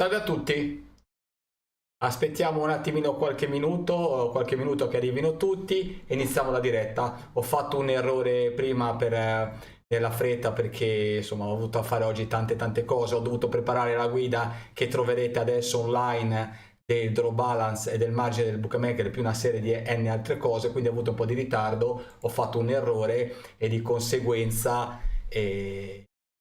Salve a tutti, aspettiamo un attimino qualche minuto che arrivino tutti e iniziamo la diretta. Ho fatto un errore prima nella fretta perché insomma ho avuto a fare oggi tante cose, ho dovuto preparare la guida che troverete adesso online del draw balance e del margine del bookmaker, più una serie di n altre cose, quindi ho avuto un po' di ritardo, ho fatto un errore e di conseguenza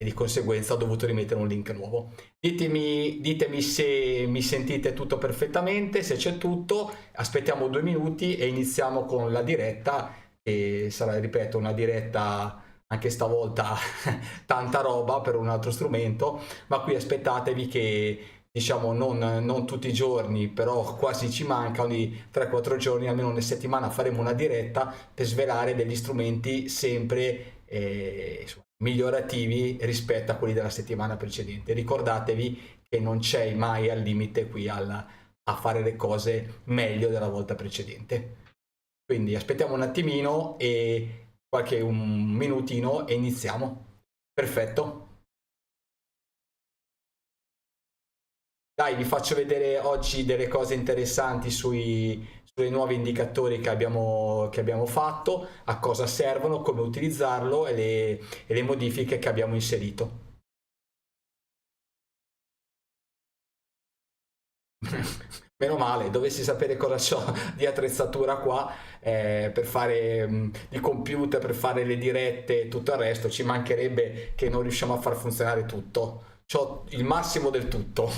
ho dovuto rimettere un link nuovo. Ditemi se mi sentite tutto perfettamente, se c'è tutto. Aspettiamo 2 minuti e iniziamo con la diretta, che sarà, ripeto, una diretta anche stavolta tanta roba per un altro strumento, ma qui aspettatevi che diciamo non tutti i giorni, però quasi ci manca, ogni 3-4 giorni, almeno una settimana, faremo una diretta per svelare degli strumenti sempre insomma, migliorativi rispetto a quelli della settimana precedente. Ricordatevi che non c'è mai al limite qui a fare le cose meglio della volta precedente. Quindi aspettiamo un attimino e un minutino e iniziamo. Perfetto. Dai, vi faccio vedere oggi delle cose interessanti sui nuovi indicatori che abbiamo fatto, a cosa servono, come utilizzarlo e le modifiche che abbiamo inserito. Meno male, dovessi sapere cosa ho di attrezzatura qua per fare i computer, per fare le dirette e tutto il resto, ci mancherebbe che non riusciamo a far funzionare tutto. C'ho il massimo del tutto,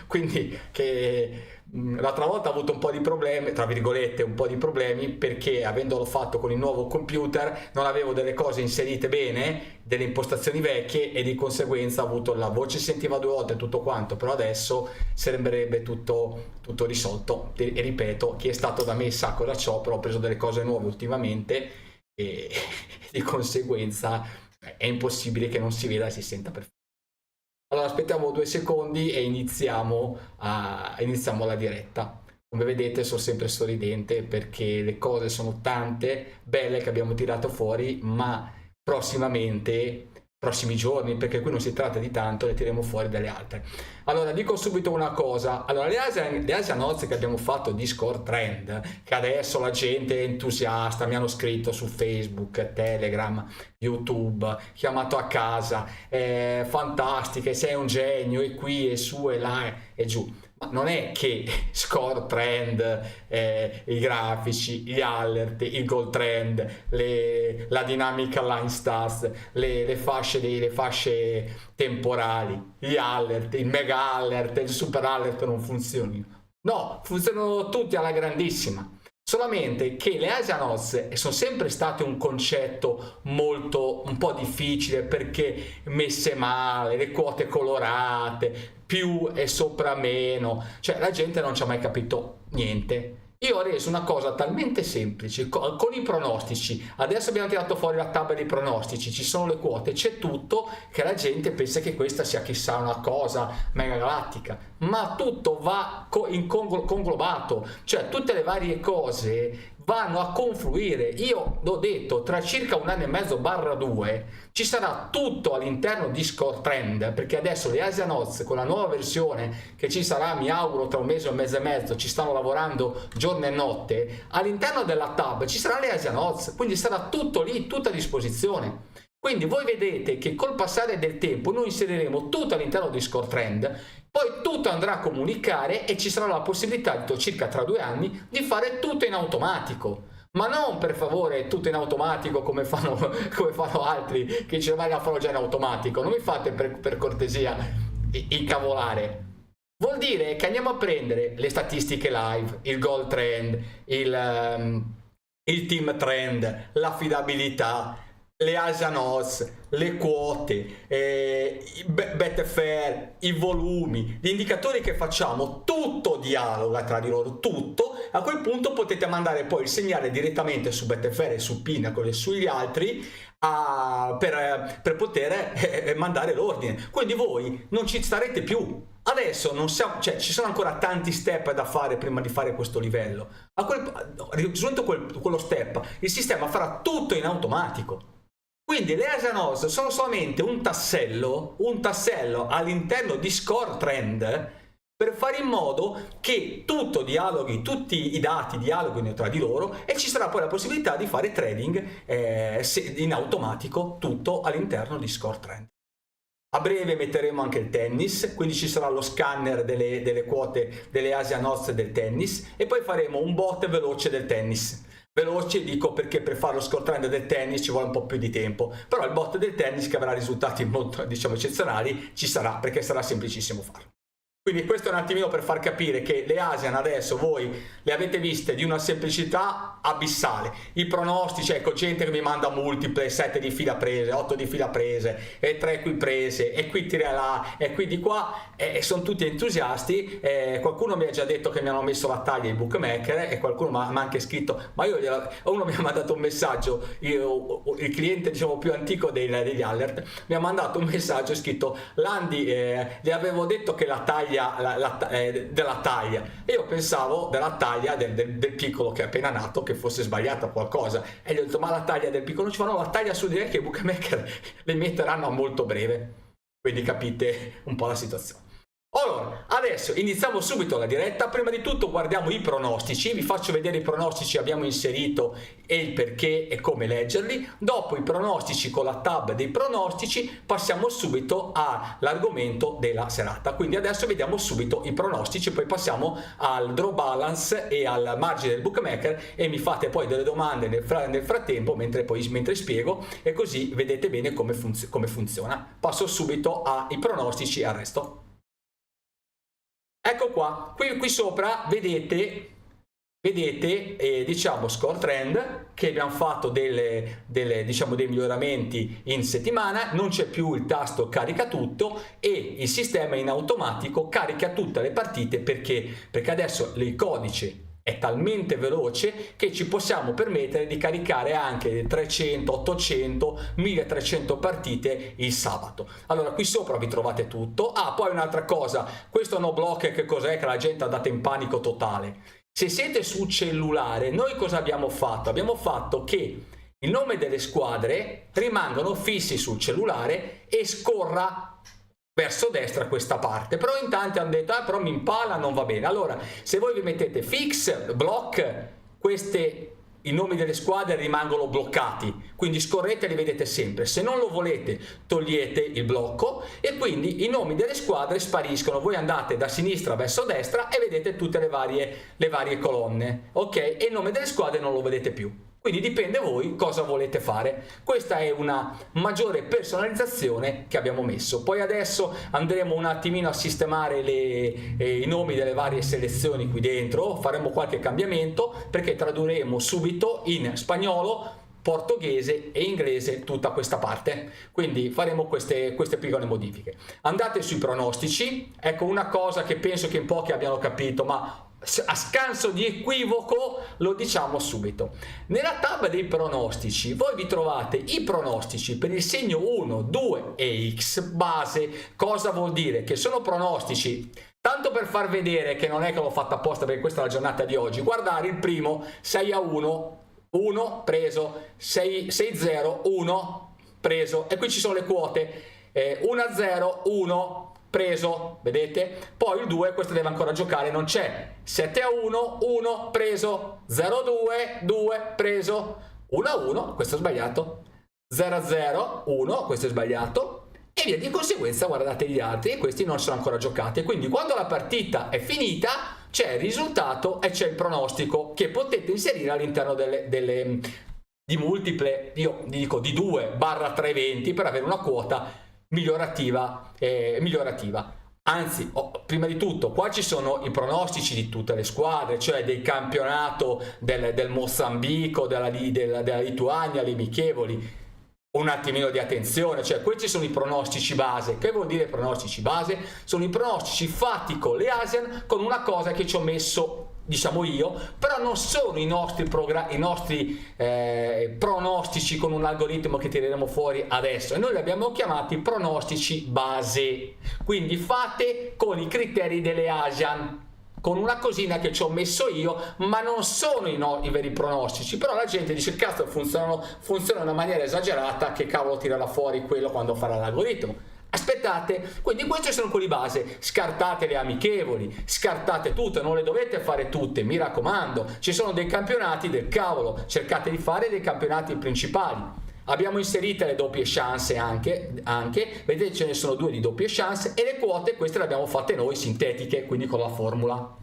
quindi che l'altra volta ho avuto un po' di problemi, tra virgolette un po' di problemi, perché avendolo fatto con il nuovo computer non avevo delle cose inserite bene, delle impostazioni vecchie, e di conseguenza ho avuto la voce sentiva 2 volte tutto quanto, però adesso sembrerebbe tutto risolto. E ripeto, chi è stato da me sa cosa c'ho, però ho preso delle cose nuove ultimamente e di conseguenza è impossibile che non si veda e si senta perfetto. Allora aspettiamo 2 secondi e iniziamo la diretta. Come vedete sono sempre sorridente perché le cose sono tante belle che abbiamo tirato fuori, ma prossimi giorni, perché qui non si tratta di tanto, ne tireremo fuori delle altre. Allora dico subito una cosa, allora le Asian Odds che abbiamo fatto di Score Trend, che adesso la gente è entusiasta, mi hanno scritto su Facebook, Telegram, YouTube, chiamato a casa, fantastiche, sei un genio, e qui e su e là e giù. Ma non è che Score Trend, i grafici, gli alert, il gold trend, la dynamic line stats, le fasce temporali, gli alert, il mega alert, il super alert non funzionino. No, funzionano tutti alla grandissima. Solamente che le Asian Odds sono sempre state un concetto un po' difficile, perché messe male, le quote colorate, più e sopra meno, cioè la gente non ci ha mai capito niente. Io ho reso una cosa talmente semplice con i pronostici. Adesso abbiamo tirato fuori la tabella dei pronostici, ci sono le quote, c'è tutto, che la gente pensa che questa sia chissà una cosa mega galattica, ma tutto va conglobato, cioè tutte le varie cose vanno a confluire. Io l'ho detto, tra circa 1 anno e mezzo / 2 ci sarà tutto all'interno di Score Trend, perché adesso le Asian Odds con la nuova versione che ci sarà, mi auguro tra 1 mese o 1 mese e mezzo, ci stanno lavorando giorno e notte, all'interno della tab ci saranno le Asian Odds, quindi sarà tutto lì, tutto a disposizione. Quindi voi vedete che col passare del tempo noi inseriremo tutto all'interno di Score Trend, poi tutto andrà a comunicare e ci sarà la possibilità, circa tra 2 anni, di fare tutto in automatico. Ma non, per favore, tutto in automatico come fanno altri che ci vogliono farlo già in automatico. Non mi fate per cortesia incavolare. Vuol dire che andiamo a prendere le statistiche live, il gold trend, il team trend, l'affidabilità, le Asian Odds, le quote, i Betfair, i volumi, gli indicatori che facciamo, tutto dialoga tra di loro, tutto. A quel punto potete mandare poi il segnale direttamente su Betfair e su Pinnacle e sugli altri per poter mandare l'ordine. Quindi voi non ci starete più. Adesso non siamo, cioè, ci sono ancora tanti step da fare prima di fare questo livello. Raggiunto quello step, il sistema farà tutto in automatico. Quindi le Asian Odds sono solamente un tassello all'interno di Score Trend per fare in modo che tutti i dati dialoghino tra di loro, e ci sarà poi la possibilità di fare trading in automatico, tutto all'interno di ScoreTrend. A breve metteremo anche il tennis, quindi ci sarà lo scanner delle quote delle Asian Odds del tennis, e poi faremo un bot veloce del tennis. Veloce dico perché per fare lo ScoreTrend del tennis ci vuole un po' più di tempo, però il bot del tennis, che avrà risultati molto, diciamo, eccezionali, ci sarà, perché sarà semplicissimo farlo. Quindi questo è un attimino per far capire che le Asian adesso voi le avete viste di una semplicità abissale. I pronostici, ecco, gente che mi manda multiple, 7 di fila prese, 8 di fila prese, e 3 qui prese, e qui tira là, e qui di qua, sono tutti entusiasti. Qualcuno mi ha già detto che mi hanno messo la taglia i bookmaker, e qualcuno mi ha anche scritto, ma uno mi ha mandato un messaggio, il cliente, diciamo, più antico degli alert, mi ha mandato un messaggio scritto: Landi, gli avevo detto che la taglia della taglia, e io pensavo della taglia del piccolo che è appena nato che fosse sbagliata qualcosa, e gli ho detto: ma la taglia del piccolo? Ci fanno la taglia su direi che i bookmaker le metteranno a molto breve, quindi capite un po' la situazione. Allora, adesso iniziamo subito la diretta. Prima di tutto guardiamo i pronostici, vi faccio vedere i pronostici che abbiamo inserito e il perché e come leggerli. Dopo i pronostici, con la tab dei pronostici, passiamo subito all'argomento della serata. Quindi adesso vediamo subito i pronostici, poi passiamo al draw balance e al margine del bookmaker, e mi fate poi delle domande nel frattempo mentre spiego, e così vedete bene come funziona. Passo subito ai pronostici e al resto. Ecco qua, qui sopra vedete diciamo ScoreTrend, che abbiamo fatto diciamo dei miglioramenti in settimana. Non c'è più il tasto carica tutto, e il sistema in automatico carica tutte le partite, perché adesso il codice è talmente veloce che ci possiamo permettere di caricare anche 300, 800, 1300 partite il sabato. Allora, qui sopra vi trovate tutto. Poi un'altra cosa, questo no block, che cos'è, che la gente è andata in panico totale. Se siete sul cellulare, noi cosa abbiamo fatto? Abbiamo fatto che il nome delle squadre rimangano fissi sul cellulare e scorra verso destra questa parte, però in tanti hanno detto però mi impala, non va bene. Allora, se voi vi mettete fix, block, i nomi delle squadre rimangono bloccati, quindi scorrete e li vedete sempre. Se non lo volete, togliete il blocco, e quindi i nomi delle squadre spariscono. Voi andate da sinistra verso destra e vedete tutte le varie colonne, ok? E il nome delle squadre non lo vedete più. Quindi dipende voi cosa volete fare. Questa è una maggiore personalizzazione che abbiamo messo. Poi adesso andremo un attimino a sistemare i nomi delle varie selezioni qui dentro, faremo qualche cambiamento, perché tradurremo subito in spagnolo, portoghese e inglese tutta questa parte. Quindi faremo queste piccole modifiche. Andate sui pronostici. Ecco, una cosa che penso che in pochi abbiano capito, ma a scanso di equivoco lo diciamo subito. Nella tab dei pronostici voi vi trovate i pronostici per il segno 1, 2 e X base. Cosa vuol dire? Che sono pronostici, tanto per far vedere che non è che l'ho fatta apposta perché questa è la giornata di oggi. Guardare il primo, 6-1, 1 preso, 6-0, 1 preso, e qui ci sono le quote, 1-0, 1 preso, vedete? Poi il 2, questo deve ancora giocare, non c'è. 7-1, 1 preso, 0-2, 2 preso, 1-1, questo è sbagliato, 0-0, 1, questo è sbagliato, e via di conseguenza. Guardate gli altri, e questi non sono ancora giocati. Quindi quando la partita è finita c'è il risultato e c'è il pronostico, che potete inserire all'interno di multiple, io dico di 2/3 eventi, per avere una quota migliorativa. Anzi, prima di tutto qua ci sono i pronostici di tutte le squadre, cioè del campionato del Mozambico, della Lituania, le amichevoli. Un attimino di attenzione, cioè questi sono i pronostici base. Che vuol dire pronostici base? Sono i pronostici fatti con le Asian, con una cosa che ci ho messo, diciamo io, però non sono i nostri pronostici con un algoritmo che tireremo fuori adesso, e noi li abbiamo chiamati pronostici base, quindi fate con i criteri delle Asian, con una cosina che ci ho messo io, ma non sono i veri pronostici. Però la gente dice cazzo, funziona in una maniera esagerata, che cavolo tirerà fuori quello quando farà l'algoritmo. Aspettate, quindi questi sono quelli base, scartate le amichevoli, scartate tutto, non le dovete fare tutte, mi raccomando, ci sono dei campionati del cavolo, cercate di fare dei campionati principali. Abbiamo inserite le doppie chance anche, vedete ce ne sono 2 di doppie chance e le quote queste le abbiamo fatte noi sintetiche, quindi con la formula.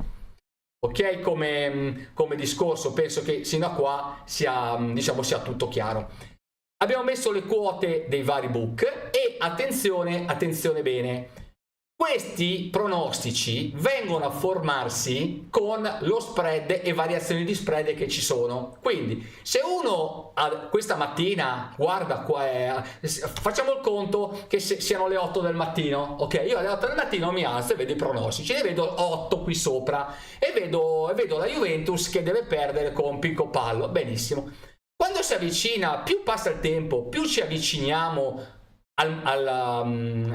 Ok, come discorso penso che sino a qua sia, diciamo, sia tutto chiaro. Abbiamo messo le quote dei vari book e attenzione bene, questi pronostici vengono a formarsi con lo spread e variazioni di spread che ci sono. Quindi se uno questa mattina guarda qua, facciamo il conto che siano le 8 del mattino, ok, io alle 8 del mattino mi alzo e vedo i pronostici, ne vedo 8 qui sopra e vedo la Juventus che deve perdere con Pinco Pallo, benissimo. Quando si avvicina, più passa il tempo, più ci avviciniamo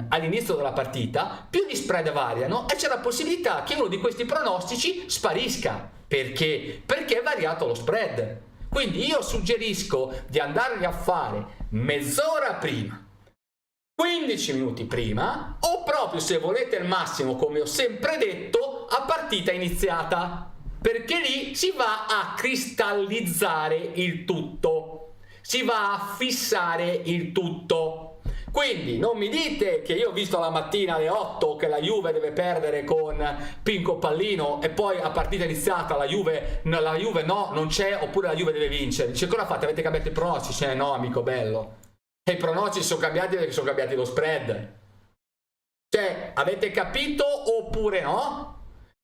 all'inizio della partita, più gli spread variano e c'è la possibilità che uno di questi pronostici sparisca. Perché? Perché è variato lo spread. Quindi io suggerisco di andarli a fare mezz'ora prima, 15 minuti prima, o proprio se volete il massimo, come ho sempre detto, a partita iniziata. Perché lì si va a cristallizzare il tutto, si va a fissare il tutto. Quindi non mi dite che io ho visto la mattina alle 8 che la Juve deve perdere con Pinco Pallino e poi a partita iniziata la Juve no, non c'è, oppure la Juve deve vincere. Dice, cosa fate? Avete cambiato i pronostici? No, amico bello. E i pronostici sono cambiati perché sono cambiati lo spread. Cioè, avete capito oppure no?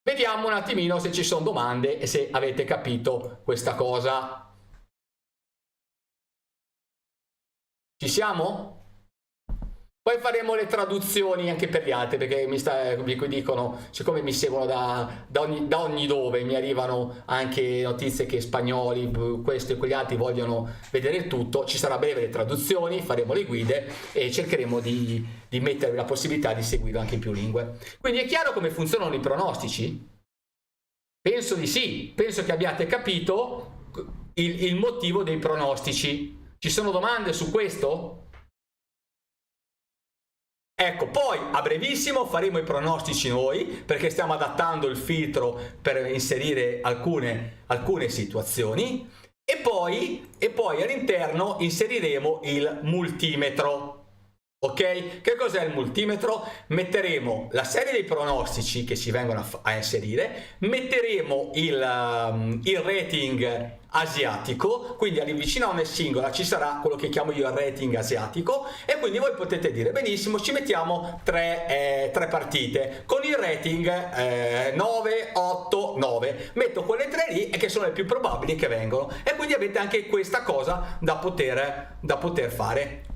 Vediamo un attimino se ci sono domande e se avete capito questa cosa. Ci siamo? Poi faremo le traduzioni anche per gli altri, perché mi dicono, siccome mi seguono da ogni dove, mi arrivano anche notizie che spagnoli, questo e quegli altri vogliono vedere il tutto. Ci sarà breve le traduzioni, faremo le guide e cercheremo di mettere la possibilità di seguirlo anche in più lingue. Quindi è chiaro come funzionano i pronostici? Penso di sì, penso che abbiate capito il motivo dei pronostici. Ci sono domande su questo? Ecco, poi a brevissimo faremo i pronostici noi, perché stiamo adattando il filtro per inserire alcune situazioni e poi all'interno inseriremo il multimetro. Ok? Che cos'è il multimetro? Metteremo la serie dei pronostici che si vengono a inserire, metteremo il rating asiatico, quindi all'invicino a ogni singola ci sarà quello che chiamo io il rating asiatico e quindi voi potete dire benissimo ci mettiamo tre partite con il rating 9, 8, 9, metto quelle 3 lì e che sono le più probabili che vengono e quindi avete anche questa cosa da poter fare.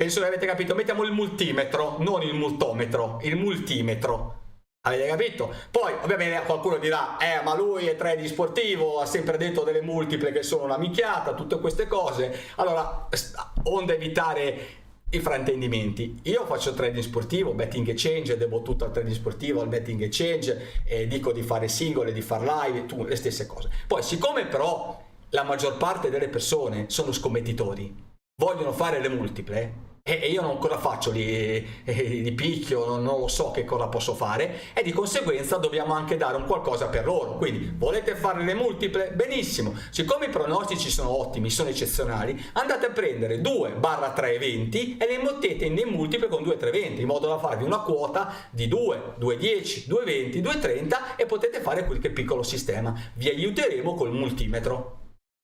Penso che avete capito, mettiamo il multimetro, non il multometro, il multimetro. Avete capito? Poi ovviamente qualcuno dirà ma lui è trading sportivo, ha sempre detto delle multiple che sono una minchiata, tutte queste cose. Allora, onde evitare i fraintendimenti, io faccio trading sportivo, betting exchange, devo tutto al trading sportivo, al betting exchange, dico di fare singole, di far live, le stesse cose. Poi siccome però la maggior parte delle persone sono scommettitori, vogliono fare le multiple, e io non cosa faccio li picchio, non lo so che cosa posso fare e di conseguenza dobbiamo anche dare un qualcosa per loro. Quindi volete fare le multiple? Benissimo, siccome i pronostici sono ottimi, sono eccezionali, andate a prendere 2/3 eventi e le mettete nei multiple con 2-3 eventi in modo da farvi una quota di 2, 2,10, 2,20, 2,30 e potete fare qualche piccolo sistema. Vi aiuteremo col multimetro.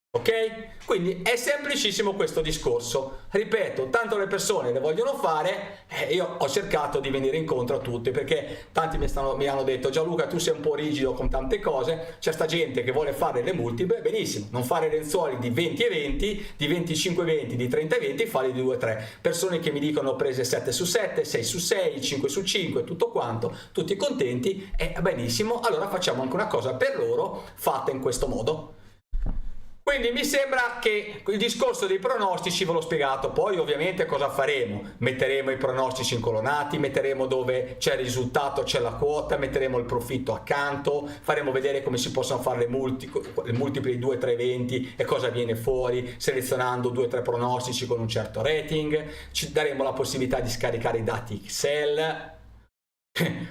Ok? Quindi è semplicissimo questo discorso. Ripeto, tanto le persone le vogliono fare, io ho cercato di venire incontro a tutti perché tanti mi hanno detto Gianluca tu sei un po' rigido con tante cose, c'è sta gente che vuole fare le multiple, benissimo, non fare lenzuoli di 20 eventi, di 25 eventi, di 30 eventi, farli di 2-3. Persone che mi dicono ho prese 7 su 7, 6 su 6, 5 su 5, tutto quanto, tutti contenti e benissimo, allora facciamo anche una cosa per loro fatta in questo modo. Quindi mi sembra che il discorso dei pronostici ve l'ho spiegato. Poi ovviamente cosa faremo? Metteremo i pronostici incolonnati, metteremo dove c'è il risultato, c'è la quota, metteremo il profitto accanto, faremo vedere come si possono fare le multipli di 2-3 eventi e cosa viene fuori selezionando 2-3 pronostici con un certo rating. Ci daremo la possibilità di scaricare i dati Excel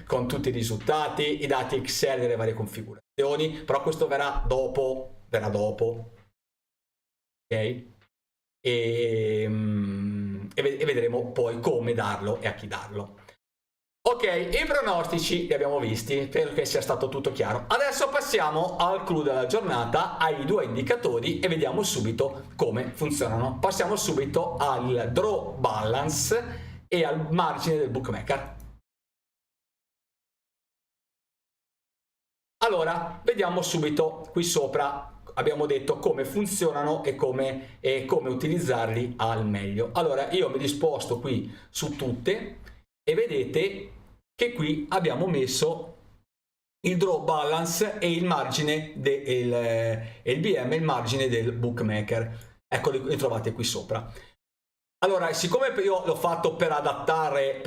con tutti i risultati, i dati Excel delle varie configurazioni, però questo verrà dopo. Ok? E vedremo poi come darlo e a chi darlo. Ok, i pronostici li abbiamo visti, spero che sia stato tutto chiaro. Adesso passiamo al clou della giornata, ai due indicatori e vediamo subito come funzionano. Passiamo subito al draw balance e al margine del bookmaker. Allora, vediamo subito qui sopra. Abbiamo detto come funzionano e come utilizzarli al meglio. Allora, io mi disposto qui su tutte e vedete che qui abbiamo messo il draw balance e il margine il BM, il margine del bookmaker. Ecco, li trovate qui sopra. Allora, siccome io l'ho fatto per adattare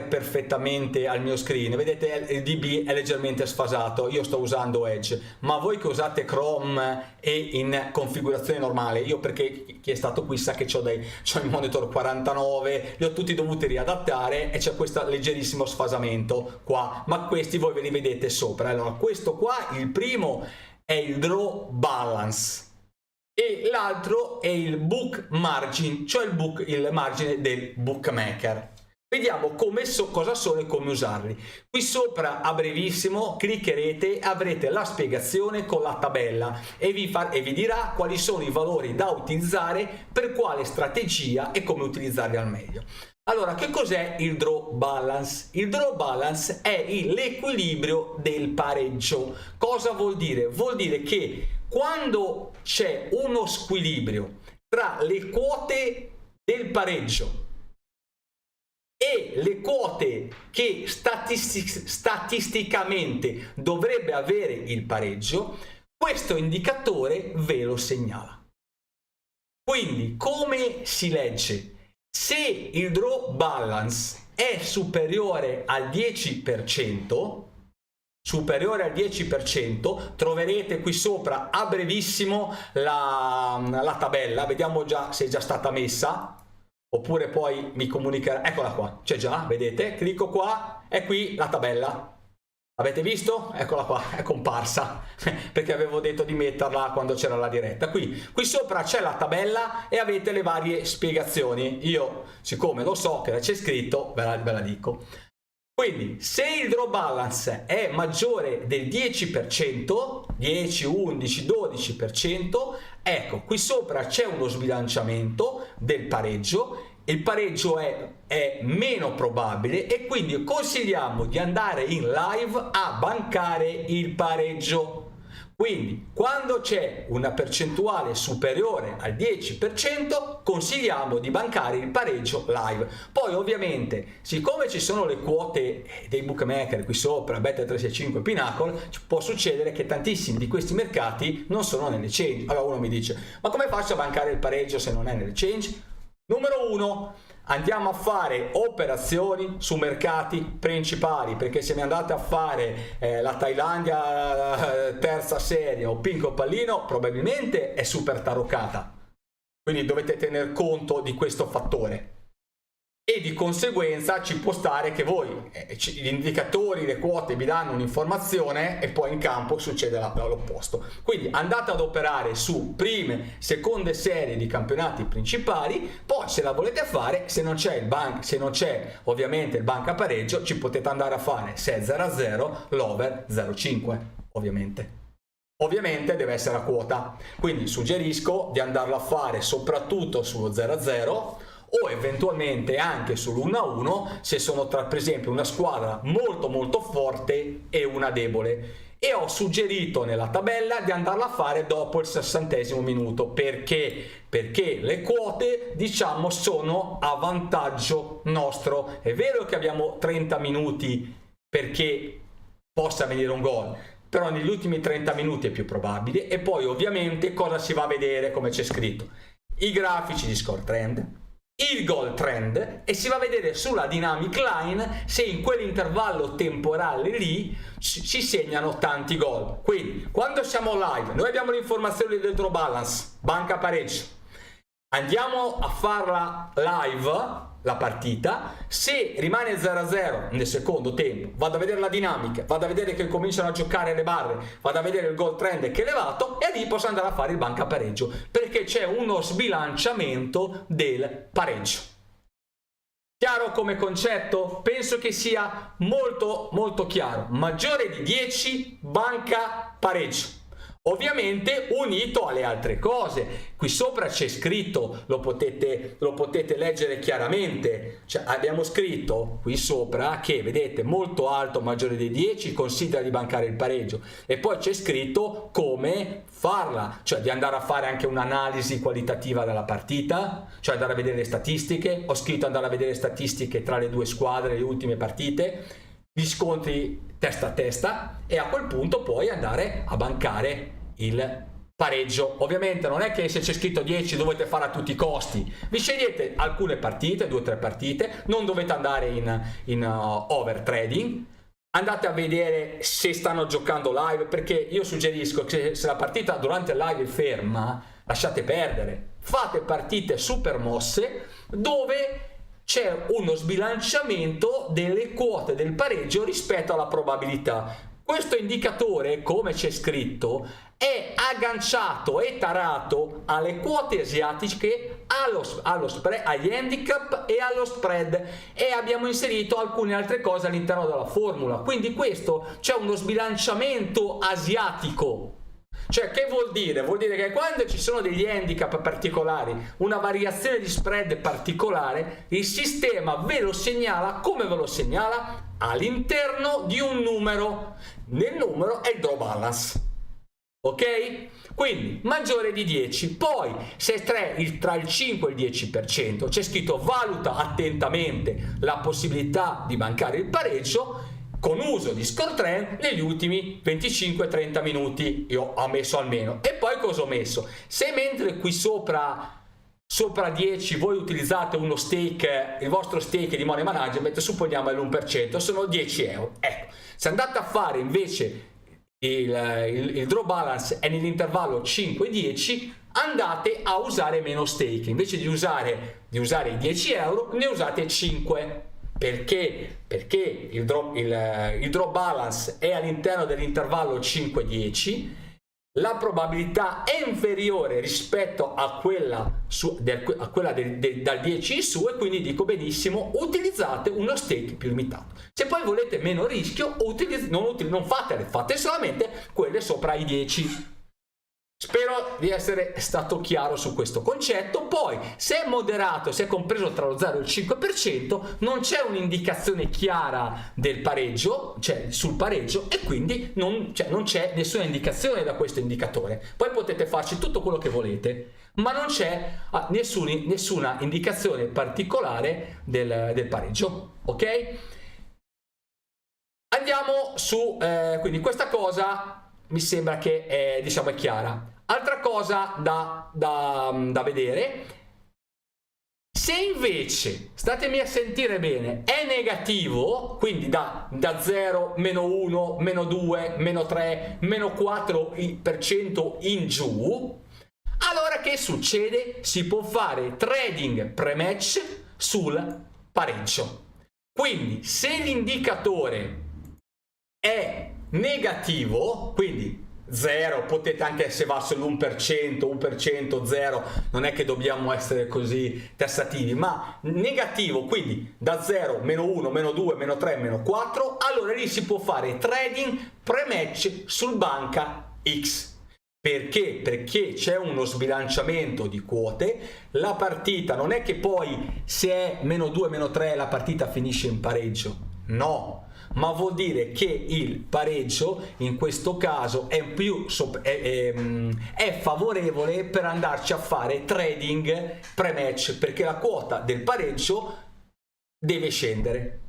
perfettamente al mio screen, vedete il DB è leggermente sfasato, io sto usando Edge, ma voi che usate Chrome e in configurazione normale, io perché chi è stato qui sa che c'ho il monitor 49, li ho tutti dovuti riadattare e c'è questo leggerissimo sfasamento qua, ma questi voi ve li vedete sopra. Allora, questo qua, il primo è il draw balance e l'altro è il book margin, cioè il margine del bookmaker. Vediamo cosa sono e come usarli. Qui sopra a brevissimo cliccherete, avrete la spiegazione con la tabella e vi dirà quali sono i valori da utilizzare per quale strategia e come utilizzarli al meglio. Allora, che cos'è il draw balance? Il draw balance è l'equilibrio del pareggio. Cosa vuol dire? Vuol dire che quando c'è uno squilibrio tra le quote del pareggio e le quote che statisticamente dovrebbe avere il pareggio, questo indicatore ve lo segnala. Quindi, come si legge? Se il draw balance è superiore al 10%, troverete qui sopra a brevissimo la tabella. Vediamo già se è già stata messa, oppure poi mi comunicherà. Eccola qua, c'è già, vedete? Clicco qua e qui la tabella. Avete visto? Eccola qua, è comparsa perché avevo detto di metterla quando c'era la diretta. Qui sopra c'è la tabella e avete le varie spiegazioni. Io, siccome lo so che c'è scritto, ve la dico. Quindi, se il draw balance è maggiore del 10%, 10, 11, 12%, ecco, qui sopra c'è uno sbilanciamento del pareggio. Il pareggio è meno probabile e quindi consigliamo di andare in live a bancare il pareggio. Quindi, quando c'è una percentuale superiore al 10%, consigliamo di bancare il pareggio live. Poi, ovviamente, siccome ci sono le quote dei bookmaker qui sopra, Bet365 e Pinnacle, può succedere che tantissimi di questi mercati non sono nelle exchange. Allora uno mi dice, ma come faccio a bancare il pareggio se non è nelle exchange? Numero 1, andiamo a fare operazioni su mercati principali, perché se mi andate a fare la Thailandia terza serie o Pinco Pallino, probabilmente è super taroccata, quindi dovete tener conto di questo fattore e di conseguenza ci può stare che voi gli indicatori, le quote vi danno un'informazione e poi in campo succede l'opposto. Quindi andate ad operare su prime, seconde serie di campionati principali, poi se la volete fare, se non c'è ovviamente il banca pareggio, ci potete andare a fare se è 0-0 l'over 0,5 ovviamente deve essere a quota, quindi suggerisco di andarlo a fare soprattutto sullo 0-0 o eventualmente anche sull'1-1 se sono tra, per esempio, una squadra molto molto forte e una debole. E ho suggerito nella tabella di andarla a fare dopo il 60° minuto. Perché le quote, diciamo, sono a vantaggio nostro. È vero che abbiamo 30 minuti perché possa venire un gol, però negli ultimi 30 minuti è più probabile. E poi ovviamente cosa si va a vedere, come c'è scritto? I grafici di score trend, il goal trend, e si va a vedere sulla dynamic line se in quell'intervallo temporale lì si segnano tanti gol. Quindi quando siamo live noi abbiamo le informazioni del draw balance, banca pareggio, andiamo a farla live la partita, se rimane 0-0 nel secondo tempo vado a vedere la dinamica, vado a vedere che cominciano a giocare le barre, vado a vedere il goal trend che è elevato, e lì posso andare a fare il banca pareggio, perché c'è uno sbilanciamento del pareggio. Chiaro come concetto? Penso che sia molto molto chiaro. Maggiore di 10 banca pareggio, ovviamente unito alle altre cose. Qui sopra c'è scritto, lo potete leggere chiaramente, cioè, abbiamo scritto qui sopra che, vedete, molto alto, maggiore di 10, considera di bancare il pareggio, e poi c'è scritto come farla, cioè di andare a fare anche un'analisi qualitativa della partita, cioè andare a vedere le statistiche. Ho scritto andare a vedere statistiche tra le due squadre, le ultime partite, gli scontri testa a testa, e a quel punto poi andare a bancare il pareggio. Ovviamente non è che se c'è scritto 10 dovete fare a tutti i costi, vi scegliete alcune partite, 2 o 3 partite, non dovete andare in over trading, andate a vedere se stanno giocando live, perché io suggerisco che se la partita durante il live è ferma, lasciate perdere, fate partite super mosse dove c'è uno sbilanciamento delle quote del pareggio rispetto alla probabilità. Questo indicatore, come c'è scritto, è agganciato e tarato alle quote asiatiche, agli handicap e allo spread, e abbiamo inserito alcune altre cose all'interno della formula. Quindi questo, c'è uno sbilanciamento asiatico. Cioè, che vuol dire? Vuol dire che quando ci sono degli handicap particolari, una variazione di spread particolare, il sistema ve lo segnala. Come ve lo segnala? All'interno di un numero. Nel numero è il draw balance. Ok? Quindi maggiore di 10. Poi se è tra il 5 e il 10%, c'è scritto valuta attentamente la possibilità di bancare il pareggio con uso di score trend negli ultimi 25-30 minuti. Io ho messo almeno. E poi cosa ho messo? Se mentre qui sopra 10 voi utilizzate uno stake, il vostro stake di money management, supponiamo l'1%, sono 10 euro. Ecco, se andate a fare invece il draw balance è nell'intervallo 5-10, andate a usare meno stake, invece di usare i 10 euro ne usate 5. Perché il draw balance è all'interno dell'intervallo 5-10, la probabilità è inferiore rispetto a quella dal 10 in su, e quindi dico benissimo, utilizzate uno stake più limitato. Se poi volete meno rischio, non fate solamente quelle sopra i 10. Spero di essere stato chiaro su questo concetto. Poi, se è moderato, se è compreso tra lo 0 e il 5%, non c'è un'indicazione chiara del pareggio, cioè sul pareggio, e quindi non c'è nessuna indicazione da questo indicatore. Poi potete farci tutto quello che volete, ma non c'è nessuna indicazione particolare del pareggio. Ok? Andiamo su, quindi questa cosa mi sembra che è chiara. Altra cosa da vedere, se invece, statemi a sentire bene, è negativo, quindi da 0, meno 1, meno 2, meno 3, meno 4% in giù, allora che succede? Si può fare trading pre-match sul pareggio. Quindi se l'indicatore è negativo, quindi 0, potete anche, se va sull'1%, 1%, 0, non è che dobbiamo essere così tassativi, ma negativo, quindi da 0, meno 1, meno 2, meno 3, meno 4, allora lì si può fare trading pre-match sul banca X. Perché? Perché c'è uno sbilanciamento di quote, la partita non è che poi se è meno 2, meno 3 la partita finisce in pareggio, no, ma vuol dire che il pareggio in questo caso è favorevole per andarci a fare trading pre-match, perché la quota del pareggio deve scendere.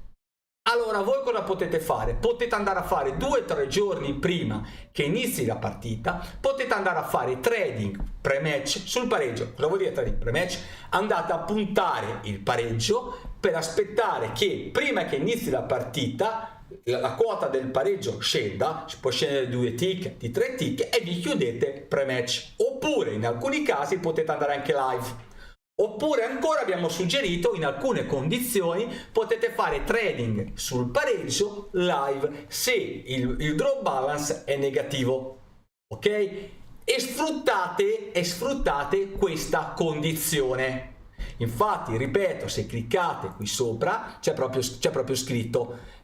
Allora voi cosa potete fare? Potete andare a fare 2 o 3 giorni prima che inizi la partita, potete andare a fare trading pre-match sul pareggio. Cosa vuol dire trading pre-match? Andate a puntare il pareggio per aspettare che prima che inizi la partita la quota del pareggio scenda, può scendere di 2 tick, di 3 tick, e vi chiudete pre-match. Oppure in alcuni casi potete andare anche live. Oppure ancora abbiamo suggerito, in alcune condizioni potete fare trading sul pareggio live se il draw balance è negativo, ok? E sfruttate questa condizione. Infatti, ripeto, se cliccate qui sopra c'è proprio scritto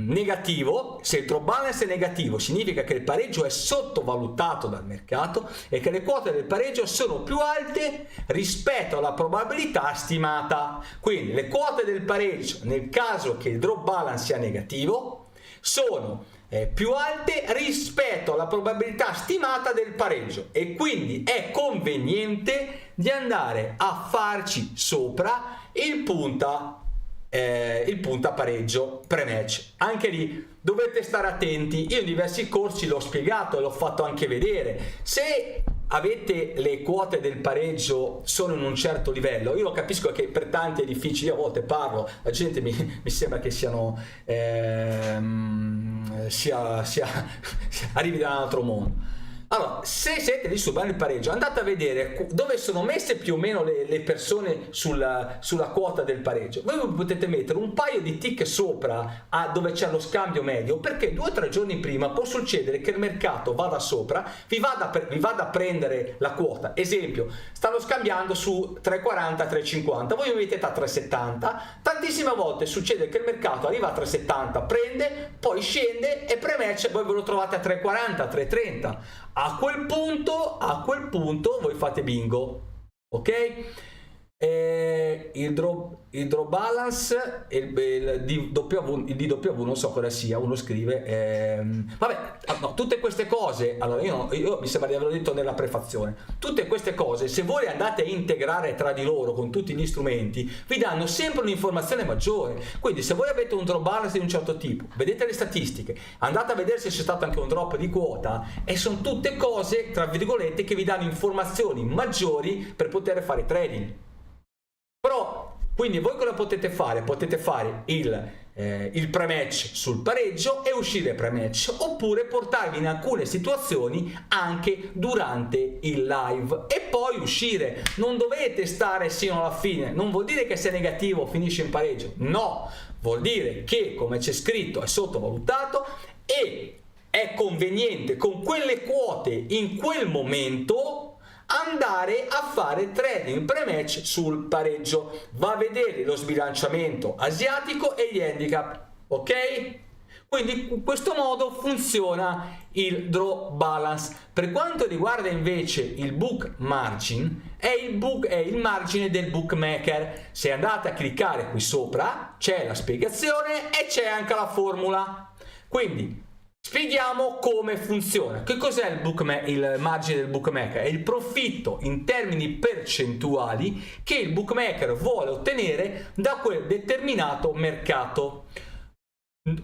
negativo. Se il draw balance è negativo significa che il pareggio è sottovalutato dal mercato e che le quote del pareggio sono più alte rispetto alla probabilità stimata. Quindi le quote del pareggio, nel caso che il draw balance sia negativo, sono più alte rispetto alla probabilità stimata del pareggio, e quindi è conveniente di andare a farci sopra il punta pareggio pre-match. Anche lì dovete stare attenti. Io in diversi corsi l'ho spiegato e l'ho fatto anche vedere. Se avete le quote del pareggio sono in un certo livello, io lo capisco che per tanti è difficile, a volte parlo, la gente mi sembra che arrivi da un altro mondo. Allora, se siete lì sul il pareggio, andate a vedere dove sono messe più o meno le persone sulla quota del pareggio. Voi potete mettere un paio di tick sopra a dove c'è lo scambio medio, perché 2 o 3 giorni prima può succedere che il mercato vada sopra, vi vada a prendere la quota. Esempio, stanno scambiando su 3,40, 3,50, voi vi mettete a 3,70, tantissime volte succede che il mercato arriva a 3,70, prende, poi scende e pre-match voi ve lo trovate a 3,40, 3,30. A quel punto voi fate bingo, ok? Il draw balance, il DW non so cosa sia, uno scrive vabbè, no, tutte queste cose, allora io mi sembra di averlo detto nella prefazione, tutte queste cose, se voi andate a integrare tra di loro con tutti gli strumenti, vi danno sempre un'informazione maggiore. Quindi se voi avete un draw balance di un certo tipo, vedete le statistiche, andate a vedere se c'è stato anche un drop di quota, e sono tutte cose tra virgolette che vi danno informazioni maggiori per poter fare trading. Però, quindi voi cosa potete fare? Potete fare il pre-match sul pareggio e uscire pre-match, oppure portarvi in alcune situazioni anche durante il live e poi uscire. Non dovete stare sino alla fine, non vuol dire che se è negativo finisce in pareggio, no, vuol dire che, come c'è scritto, è sottovalutato e è conveniente con quelle quote in quel momento andare a fare trading pre-match sul pareggio. Va a vedere lo sbilanciamento asiatico e gli handicap, ok? Quindi in questo modo funziona il draw balance. Per quanto riguarda invece il book margin, è il margine del bookmaker. Se andate a cliccare qui sopra c'è la spiegazione e c'è anche la formula. Quindi spieghiamo come funziona. Che cos'è il margine del bookmaker? È il profitto in termini percentuali che il bookmaker vuole ottenere da quel determinato mercato.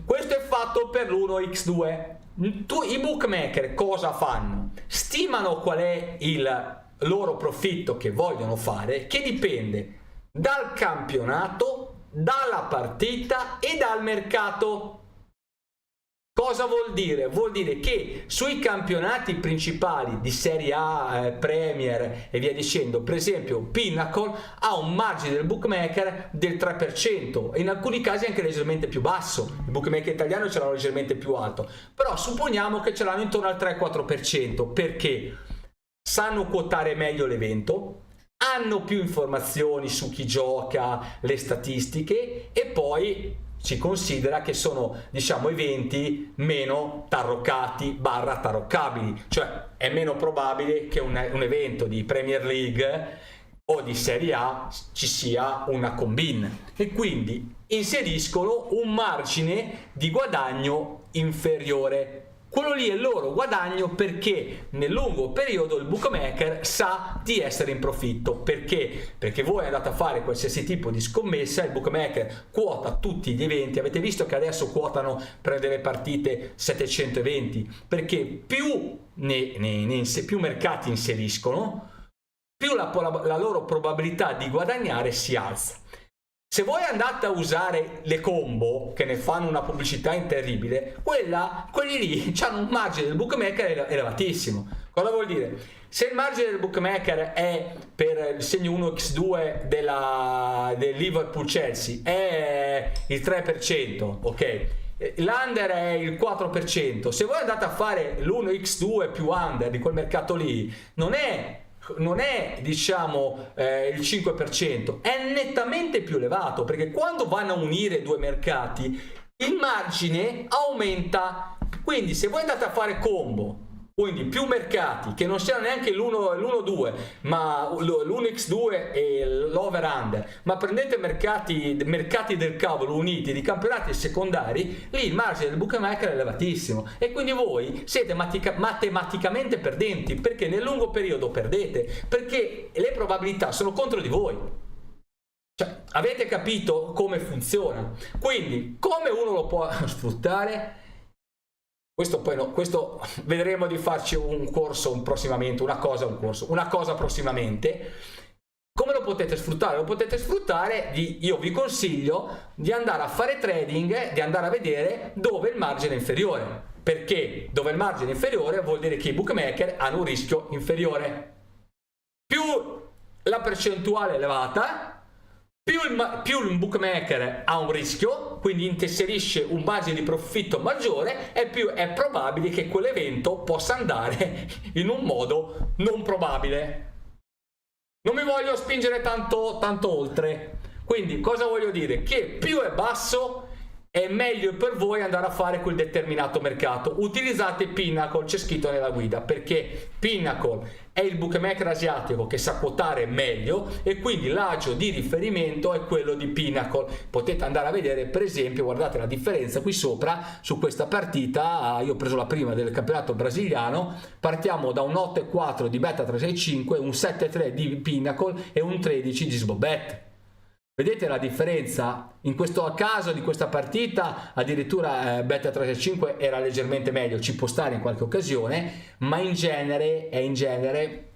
Questo è fatto per l'1x2. I bookmaker cosa fanno? Stimano qual è il loro profitto che vogliono fare, che dipende dal campionato, dalla partita e dal mercato. Cosa vuol dire? Vuol dire che sui campionati principali di Serie A, Premier e via dicendo, per esempio Pinnacle ha un margine del bookmaker del 3%, e in alcuni casi anche leggermente più basso. Il bookmaker italiano ce l'ha leggermente più alto, però supponiamo che ce l'hanno intorno al 3-4%, perché sanno quotare meglio l'evento, hanno più informazioni su chi gioca, le statistiche, e poi si considera che sono, diciamo, eventi meno tarroccati / tarroccabili, cioè è meno probabile che un evento di Premier League o di Serie A ci sia una combine, e quindi inseriscono un margine di guadagno inferiore. quello lì è il loro guadagno, perché nel lungo periodo il bookmaker sa di essere in profitto. Perché voi andate a fare qualsiasi tipo di scommessa, il bookmaker quota tutti gli eventi. Avete visto che adesso quotano per delle partite 700 eventi, perché più più mercati inseriscono, più la loro probabilità di guadagnare si alza. Se voi andate a usare le combo, che ne fanno una pubblicità terribile, quelli lì hanno un margine del bookmaker elevatissimo. Cosa vuol dire? Se il margine del bookmaker è per il segno 1x2 del Liverpool Chelsea è il 3%, ok? L'under è il 4%. Se voi andate a fare l'1x2 più under di quel mercato lì, non è diciamo il 5%, è nettamente più elevato, perché quando vanno a unire due mercati il margine aumenta. Quindi se voi andate a fare combo, quindi più mercati che non siano neanche l'1-2 ma l'1x2 e l'over-under, ma prendete mercati del cavolo uniti di campionati secondari, lì il margine del bookmaker è elevatissimo e quindi voi siete matematicamente perdenti, perché nel lungo periodo perdete, perché le probabilità sono contro di voi. Cioè, avete capito come funziona? Quindi come uno lo può sfruttare? Questo poi no, questo vedremo di farci un corso prossimamente, una cosa prossimamente. Come lo potete sfruttare? Lo potete sfruttare io vi consiglio di andare a fare trading, di andare a vedere dove il margine è inferiore. Perché dove il margine è inferiore vuol dire che i bookmaker hanno un rischio inferiore. Più la percentuale è elevata, più il bookmaker ha un rischio, quindi inserisce un margine di profitto maggiore, e più è probabile che quell'evento possa andare in un modo non probabile. Non mi voglio spingere tanto oltre. Quindi cosa voglio dire? Che più è basso è meglio per voi andare a fare quel determinato mercato. Utilizzate Pinnacle, c'è scritto nella guida, perché Pinnacle è il bookmaker asiatico che sa quotare meglio e quindi l'agio di riferimento è quello di Pinnacle. Potete andare a vedere, per esempio, guardate la differenza qui sopra su questa partita. Io ho preso la prima del campionato brasiliano, partiamo da un 8,4 di Bet365, un 7,3 di Pinnacle e un 13 di Sbobet. Vedete la differenza? In questo caso di questa partita addirittura Bet365 era leggermente meglio, ci può stare in qualche occasione, ma in genere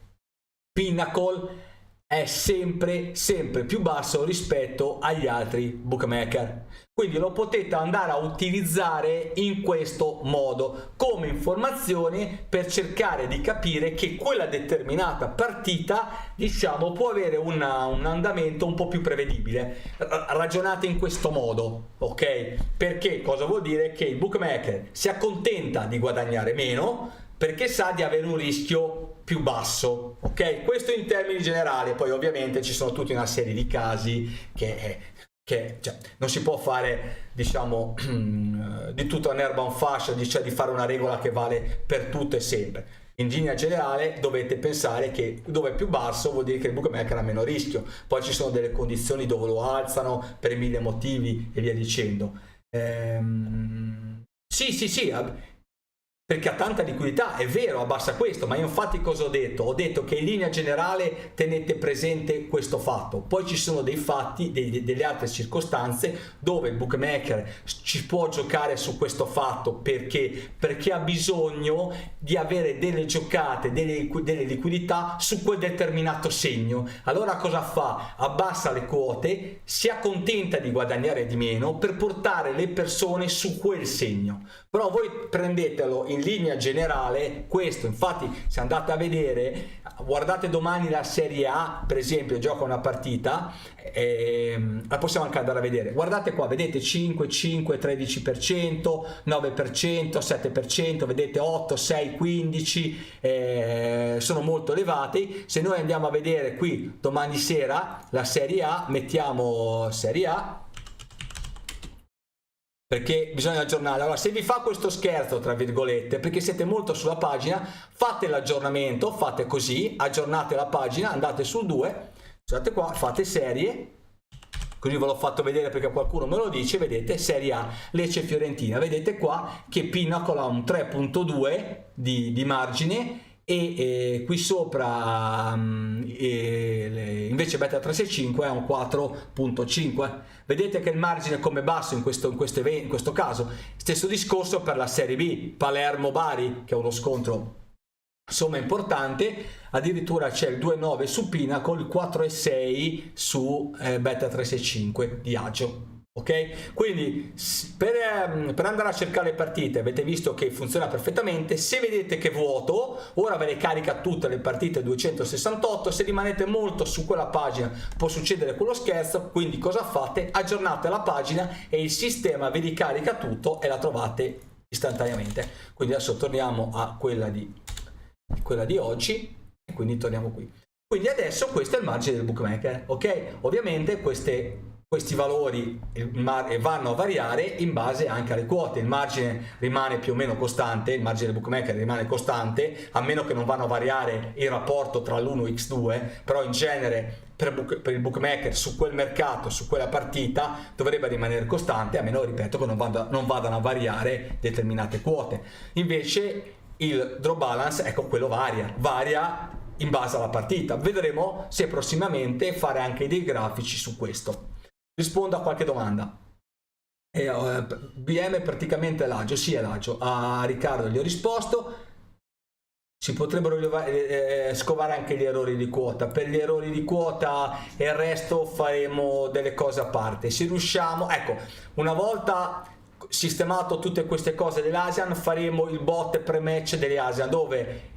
Pinnacle è sempre più basso rispetto agli altri bookmaker. Quindi lo potete andare a utilizzare in questo modo come informazione per cercare di capire che quella determinata partita, diciamo, può avere un andamento un po' più prevedibile. Ragionate in questo modo, ok? Perché cosa vuol dire? Che il bookmaker si accontenta di guadagnare meno perché sa di avere un rischio più basso, ok? Questo in termini generali. Poi ovviamente ci sono tutta una serie di casi che cioè, non si può fare, diciamo, di tutta un'erba un fascio, cioè di fare una regola che vale per tutto e sempre. In linea generale dovete pensare che dove è più basso vuol dire che il bookmaker ha meno rischio. Poi ci sono delle condizioni dove lo alzano per 1000 motivi e via dicendo. Sì, perché ha tanta liquidità, è vero, abbassa questo, ma io infatti cosa ho detto? Ho detto che in linea generale tenete presente questo fatto. Poi ci sono dei fatti, delle altre circostanze dove il bookmaker ci può giocare su questo fatto, perché ha bisogno di avere delle giocate, delle liquidità su quel determinato segno. Allora cosa fa? Abbassa le quote, si accontenta di guadagnare di meno per portare le persone su quel segno. Però voi prendetelo in linea generale questo. Infatti se andate a vedere, guardate domani la Serie A, per esempio, gioca una partita, la possiamo anche andare a vedere. Guardate qua, vedete 5, 13%, 9%, 7%, vedete 8, 6, 15, sono molto elevati. Se noi andiamo a vedere qui domani sera la Serie A, mettiamo Serie A, perché bisogna aggiornare. Allora, se vi fa questo scherzo, tra virgolette, perché siete molto sulla pagina, fate l'aggiornamento, fate così, aggiornate la pagina, andate sul 2, guardate qua, fate serie, così ve l'ho fatto vedere perché qualcuno me lo dice. Vedete, Serie A, Lecce Fiorentina, vedete qua che Pinnacle ha un 3.2 di margine e qui sopra invece Beta 365 è un 4.5. vedete che il margine è come basso in questo caso. Stesso discorso per la Serie B, Palermo-Bari, che è uno scontro insomma importante, addirittura c'è il 2.9 su Pinnacle, il 4.6 su Beta 365 di Agio. Ok, quindi per andare a cercare le partite avete visto che funziona perfettamente. Se vedete che vuoto, ora ve le carica tutte le partite 268. Se rimanete molto su quella pagina può succedere quello scherzo, quindi cosa fate? Aggiornate la pagina e il sistema vi ricarica tutto e la trovate istantaneamente. Quindi adesso torniamo a quella di oggi e quindi torniamo qui. Quindi adesso questo è il margine del bookmaker. Ok, ovviamente questi valori vanno a variare in base anche alle quote. Il margine rimane più o meno costante, il margine del bookmaker rimane costante, a meno che non vanno a variare il rapporto tra l'1x2, però in genere per il bookmaker su quel mercato, su quella partita dovrebbe rimanere costante, a meno, ripeto, che non vadano a variare determinate quote. Invece il draw balance, ecco, quello varia in base alla partita. Vedremo se prossimamente fare anche dei grafici su questo. Rispondo a qualche domanda. BM è praticamente l'agio, sì è l'agio. A Riccardo gli ho risposto. Si potrebbero scovare anche gli errori di quota. Per gli errori di quota e il resto faremo delle cose a parte. Se riusciamo, ecco, una volta sistemato tutte queste cose dell'Asian, faremo il bot pre-match delle Asian, dove